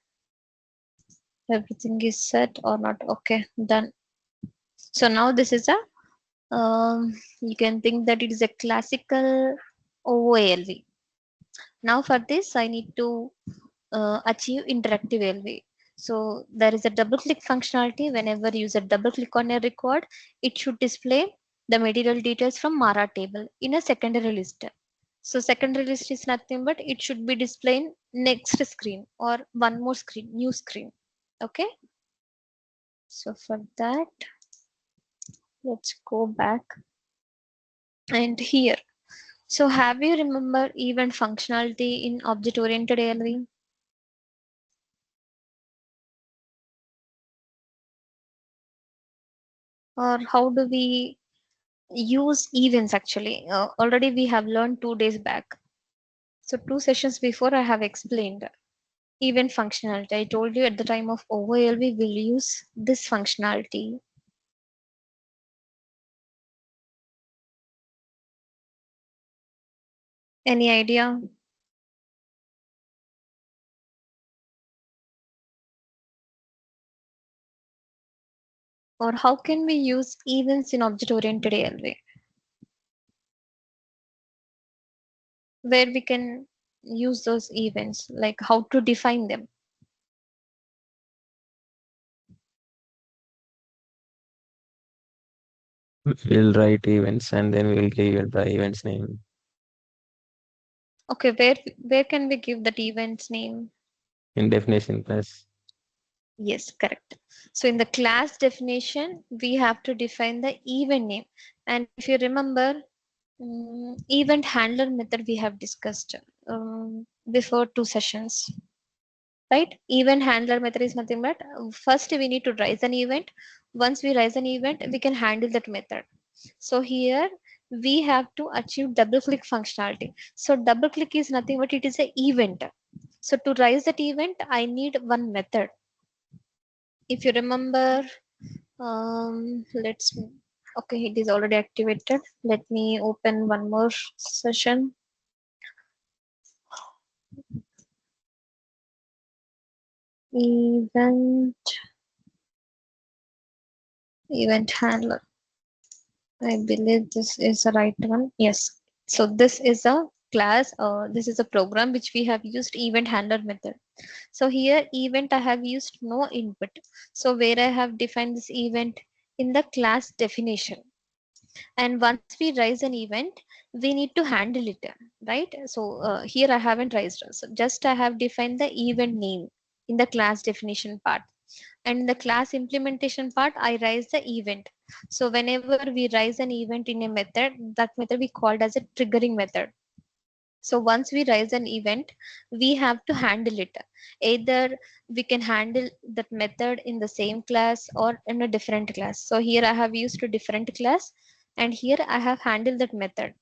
A: everything is set or not. Okay, done. So now this is a you can think that it is a classical OOALV. Now for this, I need to achieve interactive ALV. So there is a double click functionality. Whenever user double click on a record, it should display the material details from Mara table in a secondary list. So secondary list is nothing but it should be displaying next screen or one more screen, new screen. Okay. So for that, let's go back and here. So have you remember event functionality in object oriented ALV? Or how do we use events actually? Already we have learned 2 days back. So 2 sessions before I have explained event functionality. I told you at the time of OOALV we will use this functionality. Any idea? Or how can we use events in object oriented ALV? Where we can use those events, like how to define them.
B: We'll write events and then we'll give it the event's name
A: Okay, where can we give that event's name?
B: in definition class.
A: Yes, correct. So in the class definition, we have to define the event name. And if you remember, event handler method we have discussed before 2 sessions, right? Event handler method is nothing but first we need to raise an event. Once we raise an event, we can handle that method. So here we have to achieve double click functionality. So double click is nothing but it is an event. So to raise that event, I need one method. If you remember, let's, okay, it is already activated. Let me open one more session. Event, event handler. I believe this is the right one. Yes. So this is a class, this is a program which we have used event handler method. So here event I have used no input. So where I have defined this event in the class definition. And once we raise an event, we need to handle it, right? So here I haven't raised, so just I have defined the event name in the class definition part, and in the class implementation part I raise the event. So whenever we raise an event in a method, that method we called as a triggering method. So once we raise an event, we have to handle it. Either we can handle that method in the same class or in a different class. So here I have used a different class, and here I have handled that method.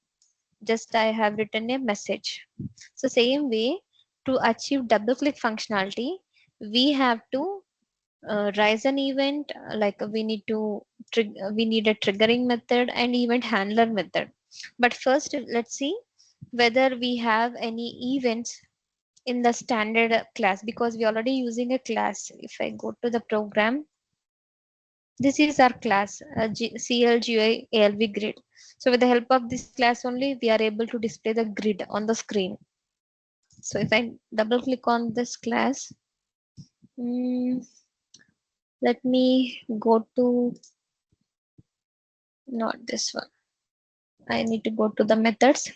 A: Just I have written a message. So same way, to achieve double click functionality, we have to raise an event, like we need a triggering method and event handler method. But first let's see whether we have any events in the standard class, because we already using a class. If I go to the program, this is our class, CLGI ALV grid. So with the help of this class only, we are able to display the grid on the screen. So if I double click on this class, mm, let me go to, not this one. I need to go to the methods.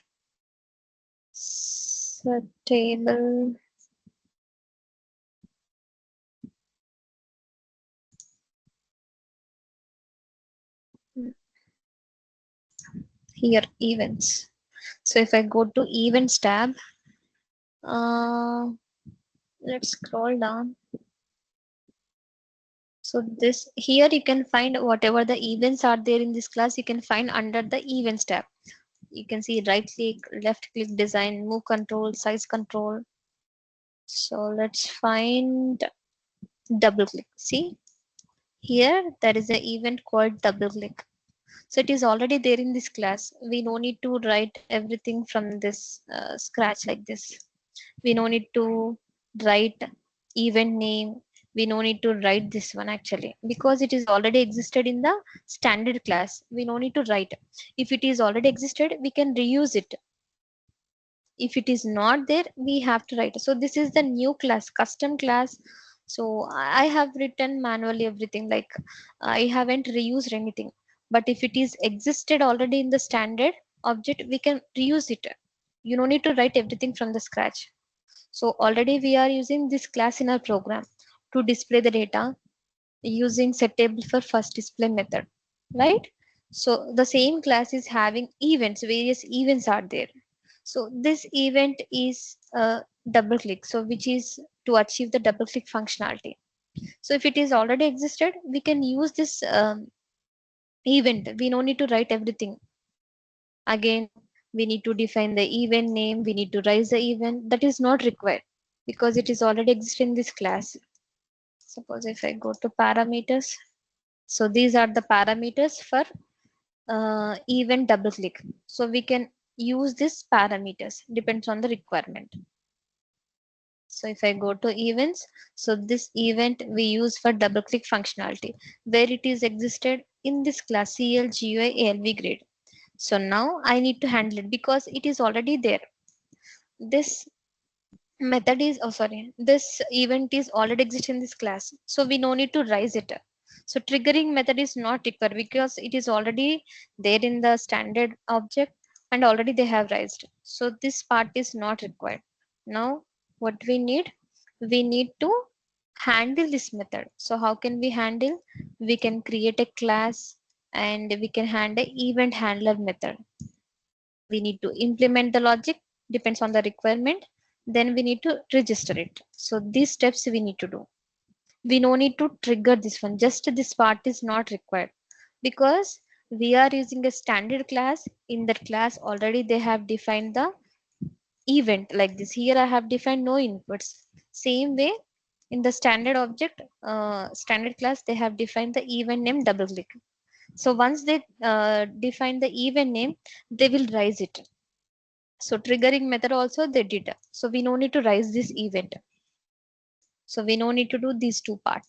A: Table, here events. So if I go to events tab, uh, let's scroll down. So this here you can find whatever the events are there in this class, you can find under the events tab. You can see right click, left click, design, move control, size control. So let's find double click. See here there is an event called double click. So it is already there in this class. We no need to write everything from this scratch like this. We no need to write event name. We no need to write this one actually, because it is already existed in the standard class. We no need to write. If it is already existed, we can reuse it. If it is not there, we have to write. So this is the new class, custom class. So I have written manually everything, like I haven't reused anything. But if it is existed already in the standard object, we can reuse it. You don't need to write everything from the scratch. So already we are using this class in our program to display the data using settable for first display method, right? So the same class is having events, various events are there. So this event is double click, so which is to achieve the double click functionality. So if it is already existed, we can use this event. We no need to write everything again. We need to define the event name, we need to raise the event. That is not required because it is already existing in this class. Suppose if I go to parameters, so these are the parameters for event double click. So we can use this parameters, depends on the requirement. So if I go to events, so this event we use for double click functionality where it is existed in this class CLGUI grid. So now I need to handle it because it is already there. This method is, oh sorry, this event is already exist in this class. So we no need to raise it. So triggering method is not required because it is already there in the standard object and already they have raised. So this part is not required. Now what we need to handle this method. So how can we handle? We can create a class and we can handle event handler method. We need to implement the logic, depends on the requirement. Then we need to register it. So these steps we need to do. We no need to trigger this one, just this part is not required because we are using a standard class. In that class already they have defined the event like this. Here I have defined no inputs. Same way in the standard object, standard class, they have defined the event name double click. So once they define the event name, they will rise it. So triggering method also they did. So we no need to rise this event. So we no need to do these two part.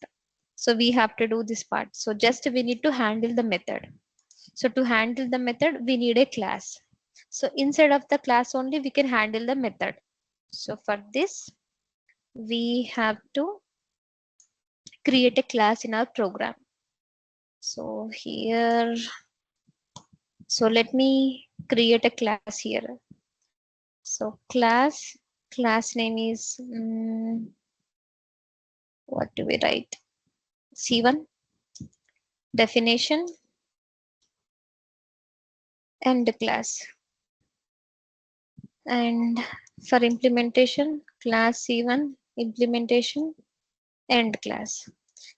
A: So we have to do this part. So just we need to handle the method. So to handle the method, we need a class. So inside of the class only, we can handle the method. So for this, we have to create a class in our program. So here, so let me create a class here. So class name is, what do we write? C1 definition and the class. And for implementation, class C1 implementation end class.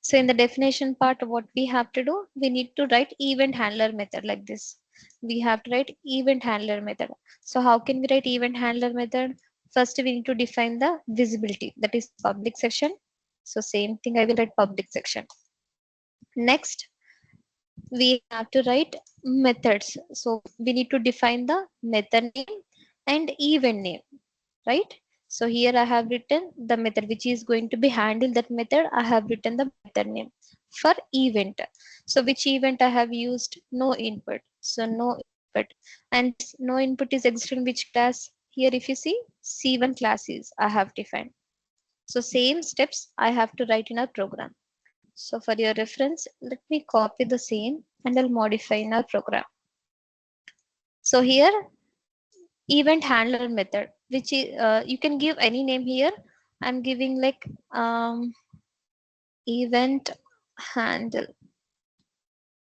A: So in the definition part, what we have to do, we need to write event handler method like this. We have to write event handler method. So how can we write event handler method? First, we need to define the visibility, that is public section. So same thing, I will write public section. Next, we have to write methods. So we need to define the method name and event name, right? So here I have written the method which is going to be handled. That method I have written the method name for event. So which event I have used? No input. So no input. And this no input is existing in which class? Here if you see, C1 classes I have defined. So same steps I have to write in our program. So for your reference, let me copy the same and I'll modify in our program. So here event handler method, which is you can give any name here. I'm giving like event handle.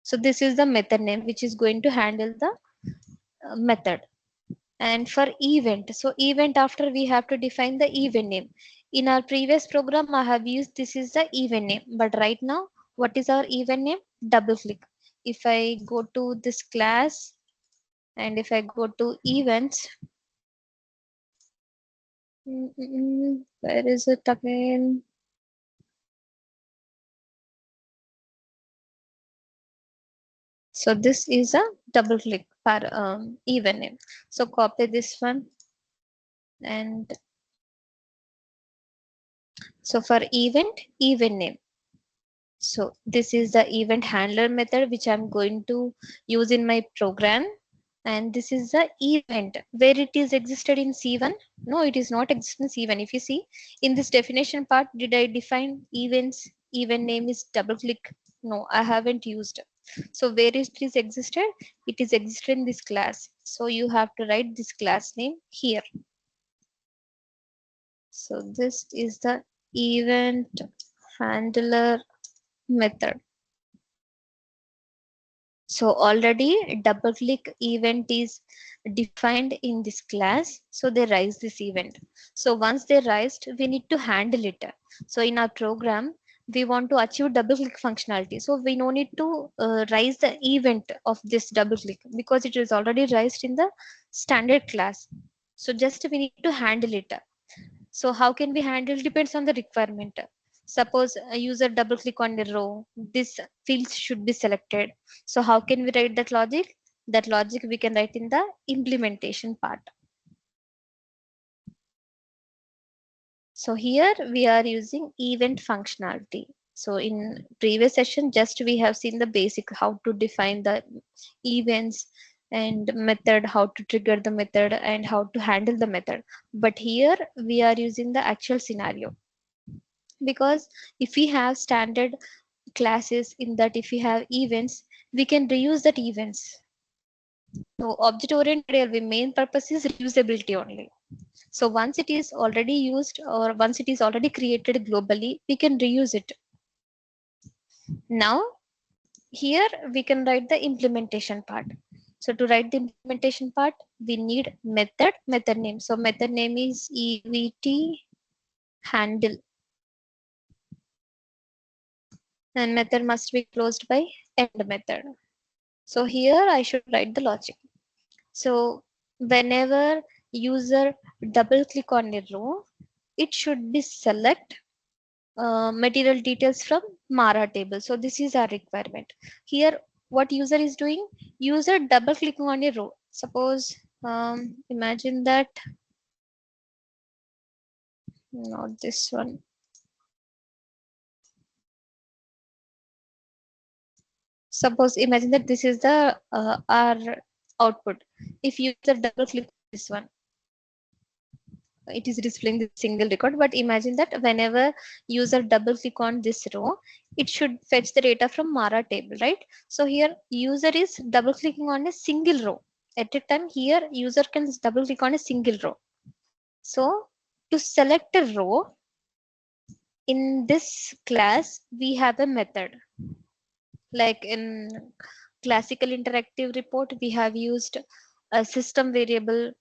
A: So this is the method name which is going to handle the method. And for event, so event after we have to define the event name. In our previous program I have used this is the event name, but right now what is our event name? Double click. If I go to this class and if I go to events, where is it again? So this is a double click for event name. So copy this one, and so for event name. So this is the event handler method which I'm going to use in my program. And this is the event where it is existed in C1. No, it is not existed in C1. If you see in this definition part, did I define events? Event name is double click. No, I haven't used. So where it is existed? It is existed in this class. So you have to write this class name here. So this is the event handler method. So already double click event is defined in this class. So they raise this event. So once they raised, we need to handle it. So in our program, we want to achieve double click functionality. So we no need to raise the event of this double click because it is already raised in the standard class. So just we need to handle it. So how can we handle? Depends on the requirement. Suppose a user double click on the row, this fields should be selected. So how can we write that logic? That logic we can write in the implementation part. So here we are using event functionality. So in previous session, just we have seen the basic how to define the events and method, how to trigger the method and how to handle the method. But here we are using the actual scenario. Because if we have standard classes, in that if we have events, we can reuse that events. So object oriented main purpose is reusability only. So once it is already used or once it is already created globally, we can reuse it. Now here we can write the implementation part. So to write the implementation part, we need method name. So method name is evt handle, and method must be closed by end method. So here I should write the logic. So whenever user double click on a row, it should be select material details from Mara table. So this is our requirement. Here, what user is doing? User double clicking on a row. Suppose, imagine that, not this one. Suppose, imagine that this is the our output. If user double click on this one, it is displaying the single record. But imagine that whenever user double click on this row, it should fetch the data from Mara table, right? So here user is double clicking on a single row at a time. Here user can double click on a single row. So to select a row in this class, we have a method. Like in classical interactive report, we have used a system variable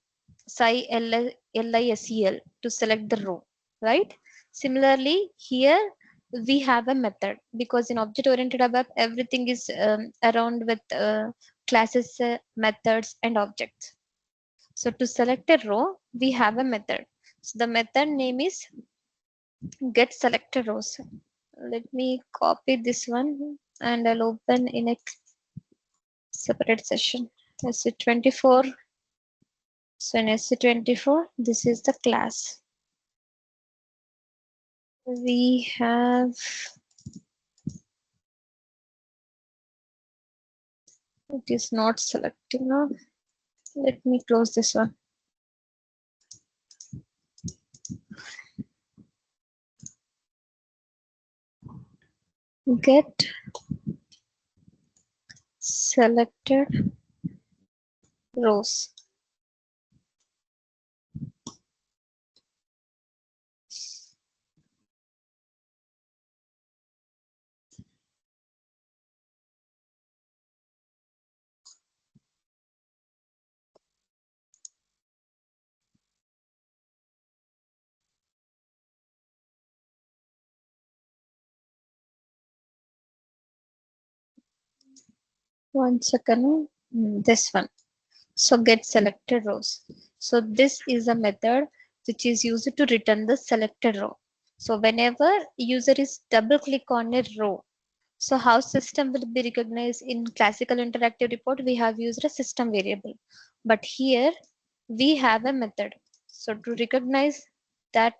A: liscel to select the row, right? Similarly, here we have a method, because in object oriented ABAP, everything is around with classes, methods, and objects. So to select a row, we have a method. So the method name is get selected rows. Let me copy this one and I'll open in a separate session. SC24. So in SC24, this is the class. We have, it is not selecting now. Let me close this one. Get selected rows. One second. This one. So get selected rows. So this is a method which is used to return the selected row. So whenever user is double click on a row, so how system will be recognized? In classical interactive report, we have used a system variable, but here we have a method. So to recognize that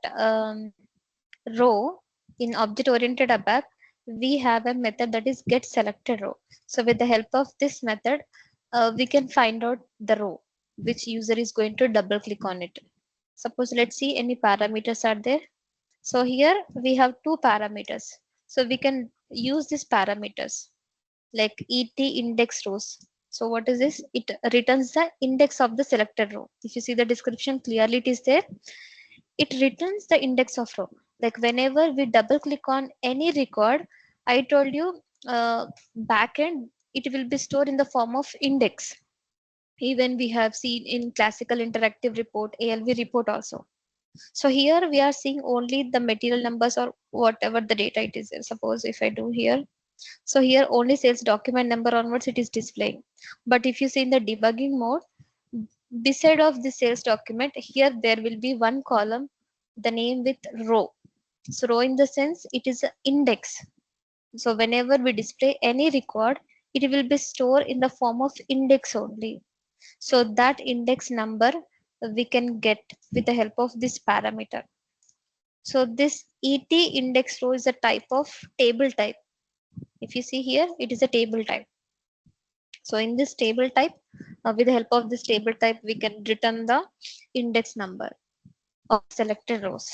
A: row in object oriented ABAP, we have a method that is get selected row. So with the help of this method, we can find out the row which user is going to double click on it. Suppose, let's see any parameters are there. So here we have two parameters. So we can use these parameters like et index rows. So what is this? It returns the index of the selected row. If you see the description clearly, it is there. It returns the index of row. Like whenever we double click on any record, I told you backend, it will be stored in the form of index. Even we have seen in classical interactive report, ALV report also. So here we are seeing only the material numbers or whatever the data it is. Suppose if I do here, so here only sales document number onwards it is displaying. But if you see in the debugging mode, beside of the sales document, here there will be one column, the name with row. So row in the sense it is an index. So whenever we display any record, it will be stored in the form of index only. So that index number we can get with the help of this parameter. So this ET index row is a type of table type. If you see here, it is a table type. So in this table type, with the help of this table type, we can return the index number of selected rows.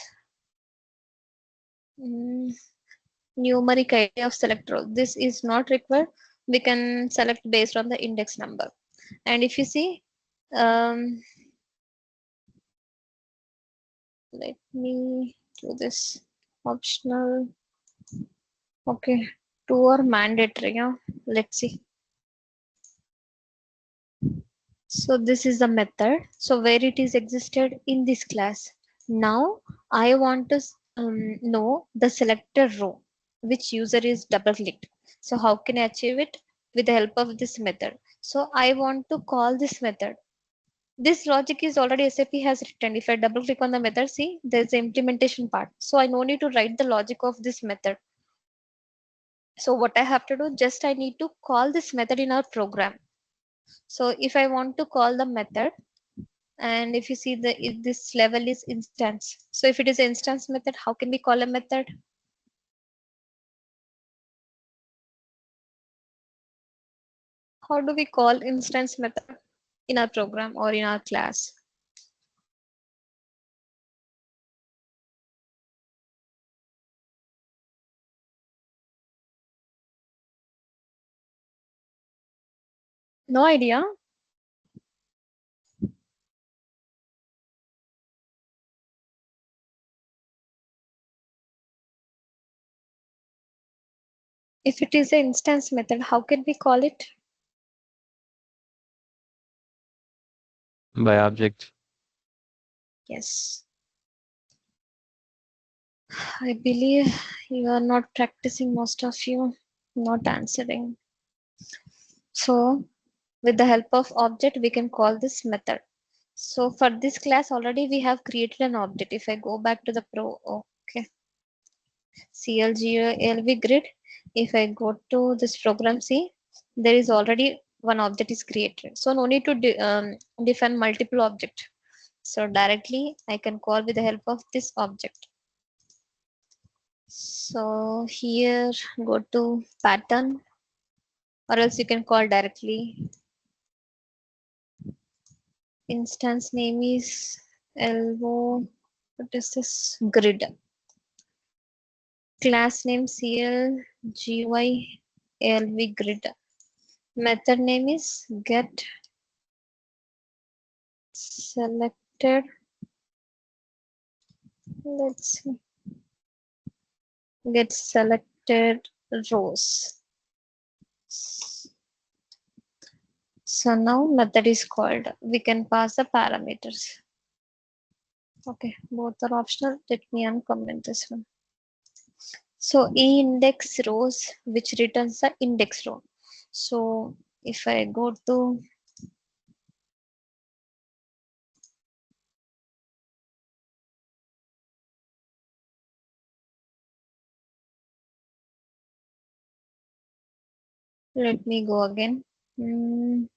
A: Mm, Numeric ID of select row. This is not required. We can select based on the index number. And if you see, um, let me do this optional. Okay, two are mandatory. Yeah? Let's see. So this is the method. So where it is existed in this class. Now I want to know the selected row which user is double clicked. So how can I achieve it? With the help of this method. So I want to call this method. This logic is already SAP has written. If I double click on the method, see there's the implementation part. So I no need to write the logic of this method. So what I have to do, just I need to call this method in our program. So if I want to call the method, and if you see if this level is instance. So if it is an instance method, how can we call a method? How do we call instance method in our program or in our class? No idea. If it is an instance method, how can we call it?
B: By object.
A: Yes. I believe you are not practicing, most of you, not answering. So with the help of object, we can call this method. So for this class already we have created an object. If I go back to the okay, CLGLV grid, if I go to this program, see, there is already one object is created. So no need to define multiple object. So directly I can call with the help of this object. So here go to pattern, or else you can call directly. Instance name is LO, what is this? Grid. Class name CLGYALV grid. Method name is get selected. Let's see. Get selected rows. So now method is called. We can pass the parameters. Okay, both are optional. Let me uncomment this one. So index rows, which returns the index row. So if I go to, let me go again. Mm,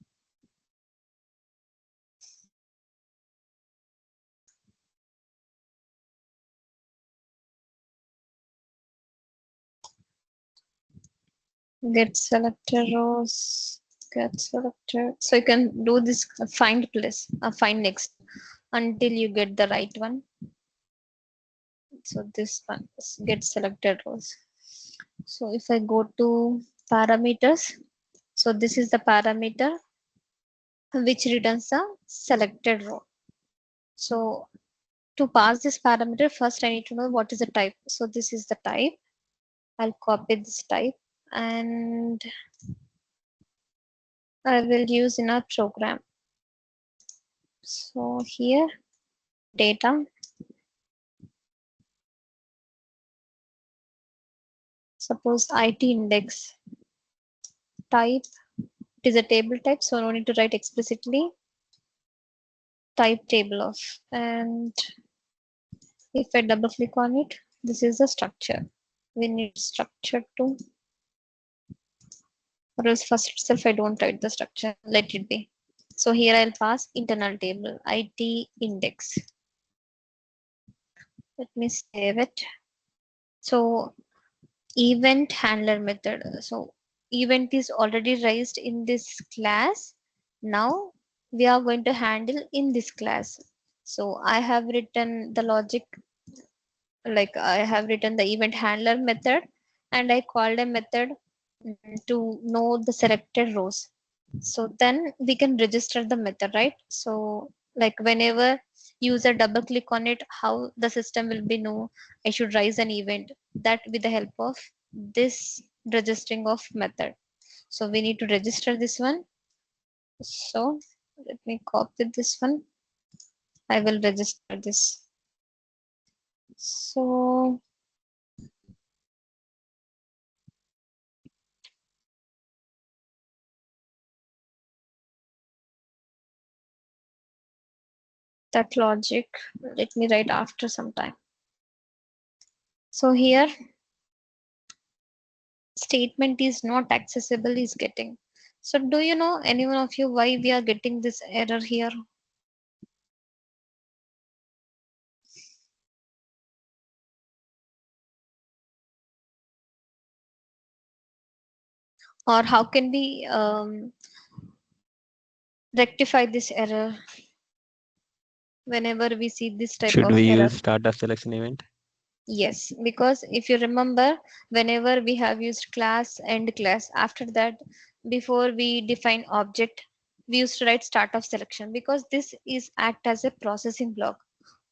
A: get selected rows, get selected. So you can do this find place, find next until you get the right one. So this one is get selected rows. So if I go to parameters, so this is the parameter which returns a selected row. So to pass this parameter, first I need to know what is the type. So this is the type. I'll copy this type and I will use in our program. So here data, suppose IT index type, it is a table type, so no need to write explicitly type table of, and if I double click on it, this is the structure. We need structure to, or else first itself I don't write the structure, let it be. So here I'll pass internal table IT index. Let me save it. So event handler method. So event is already raised in this class. Now we are going to handle in this class. So I have written the logic, like I have written the event handler method, and I called a method to know the selected rows. So then we can register the method, right? So like whenever user double click on it, how the system will be know I should raise an event, that with the help of this registering of method. So we need to register this one. So let me copy this one. I will register this. So that logic. Let me write after some time. So here statement is not accessible is getting. So do you know anyone of you why we are getting this error here? Or how can we rectify this error whenever we see this type
B: Should
A: of
B: we
A: error?
B: use start of selection event?
A: Yes, because if you remember, whenever we have used class and class, after that, before we define object, we used to write start of selection because this is act as a processing block.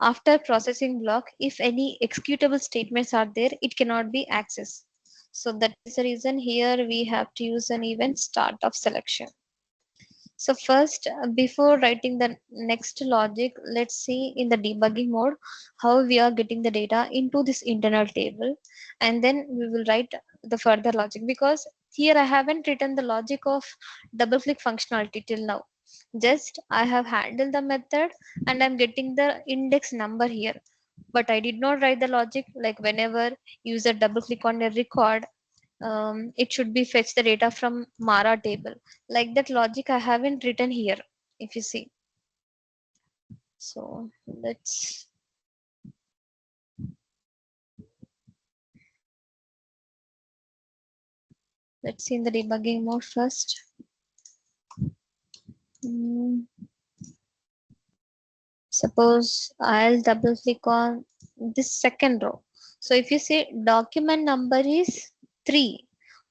A: After processing block, if any executable statements are there, it cannot be accessed. So that is the reason here we have to use an event start of selection. So first, before writing the next logic, let's see in the debugging mode how we are getting the data into this internal table, and then we will write the further logic because here I haven't written the logic of double click functionality till now. Just I have handled the method and I'm getting the index number here. But I did not write the logic like whenever user double click on a record, it should be fetch the data from Mara table. Like that logic I haven't written here, if you see. So let's see in the debugging mode first. Mm, Suppose I'll double click on this second row. So if you say document number is 3,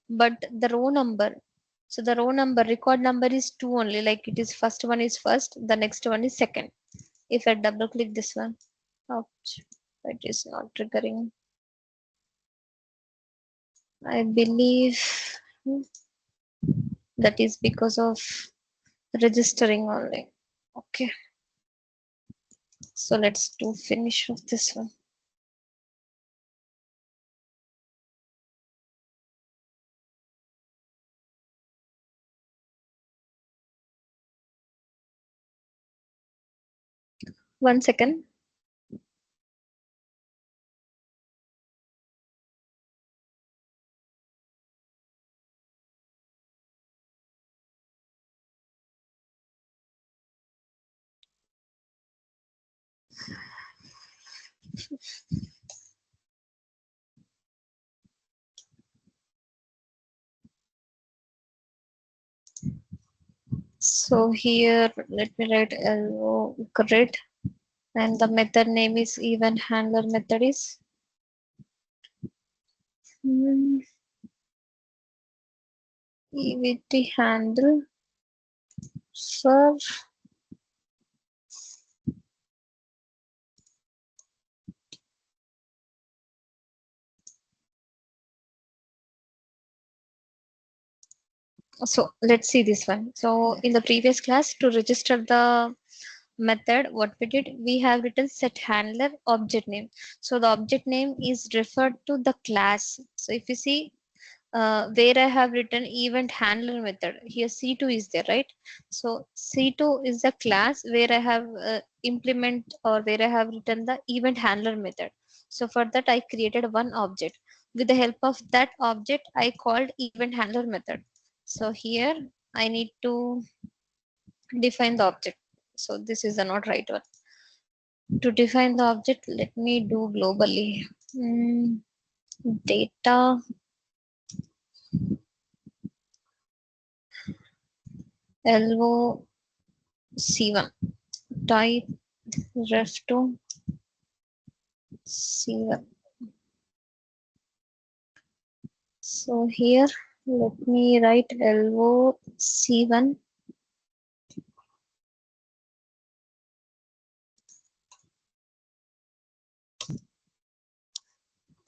A: but the row number, so the row number record number is 2 only, like it is first one is first, the next one is second. If I double click this one, ouch, it is not triggering. I believe that is because of registering only. Okay, so let's do finish of this one. One second. So here, let me write LO grid, and the method name is event handler method is hmm, evt handle for. So let's see this one. So in the previous class, to register the method, what we did, we have written set handler object name. So the object name is referred to the class. So if you see where I have written event handler method, here C2 is there, right? So C2 is the class where I have implement or where I have written the event handler method. So for that I created one object. With the help of that object, I called event handler method. So here I need to define the object. So this is the not right one. To define the object, let me do globally. Mm, Data LOC1 type ref to C1. So here let me write LOC1.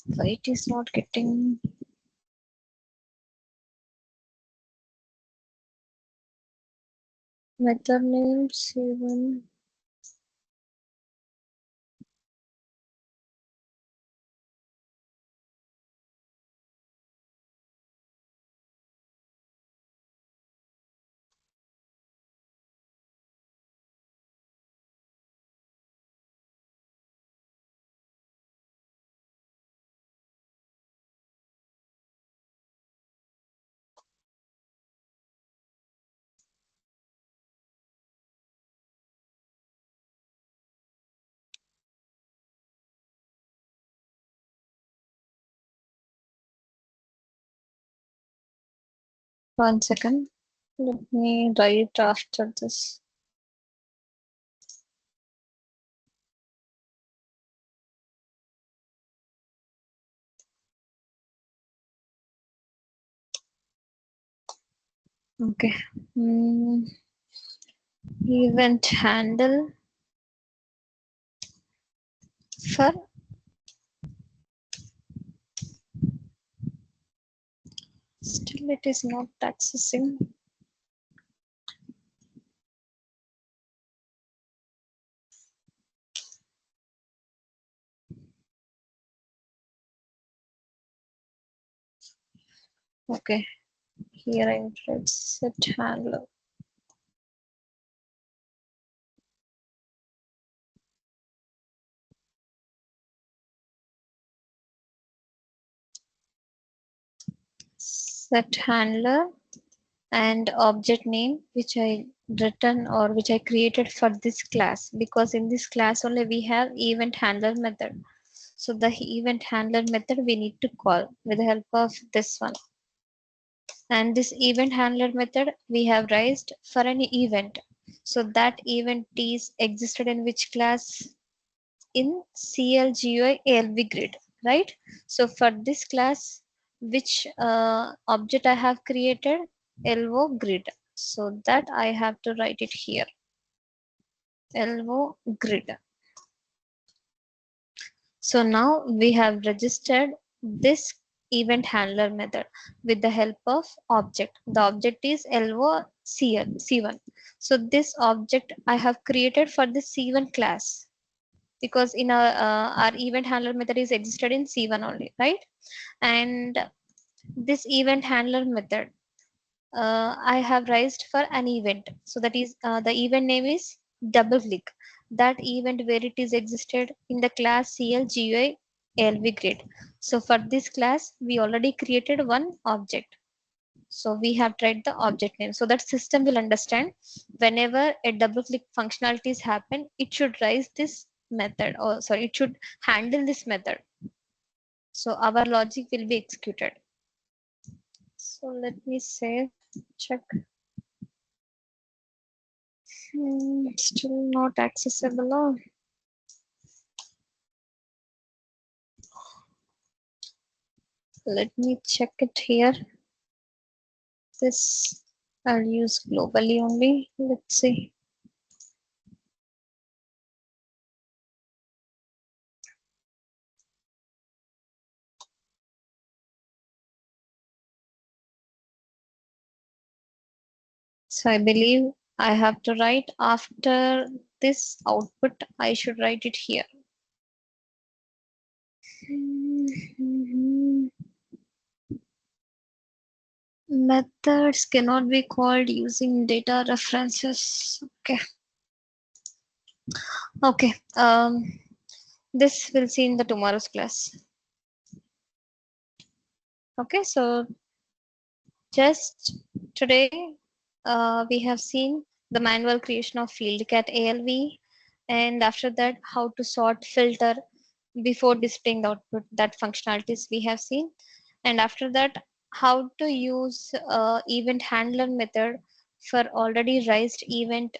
A: Why it is not getting method name C1. One second. Let me write after this. Okay. Mm, event handle for still it is not accessing. Okay. Here I write set handler. Set handler and object name which I written or which I created for this class, because in this class only we have event handler method. So the event handler method we need to call with the help of this one. And this event handler method we have raised for an event. So that event is existed in which class? In CLGUI ALV grid, right? So for this class, which object I have created? LO grid. So that I have to write it here. LO grid. So now we have registered this event handler method with the help of object. The object is LOCL C1. So this object I have created for the C1 class, because in our event handler method is existed in C1 only, right? And this event handler method I have raised for an event. So that is the event name is double click. That event where it is existed in the class CLGUI ALV grid. So for this class, we already created one object. So we have tried the object name so that system will understand whenever a double click functionalities happen, it should raise this method, or sorry, it should handle this method. So our logic will be executed. So let me save, check. Still not accessible. Oh, let me check it here. This I'll use globally only. Let's see. So I believe I have to write after this output. I should write it here. Mhm. Methods cannot be called using data references. Okay. Okay. This we'll see in the tomorrow's class. Okay. So just today, we have seen the manual creation of field cat ALV, and after that, how to sort filter before displaying the output. That functionalities we have seen, and after that, how to use event handler method for already raised event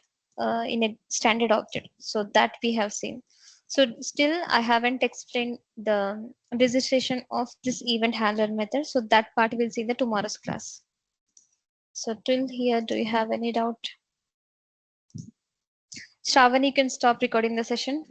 A: in a standard object. So that we have seen. So still, I haven't explained the registration of this event handler method. So that part we'll see in the tomorrow's class. So till here, do you have any doubt? Shravan, you can stop recording the session.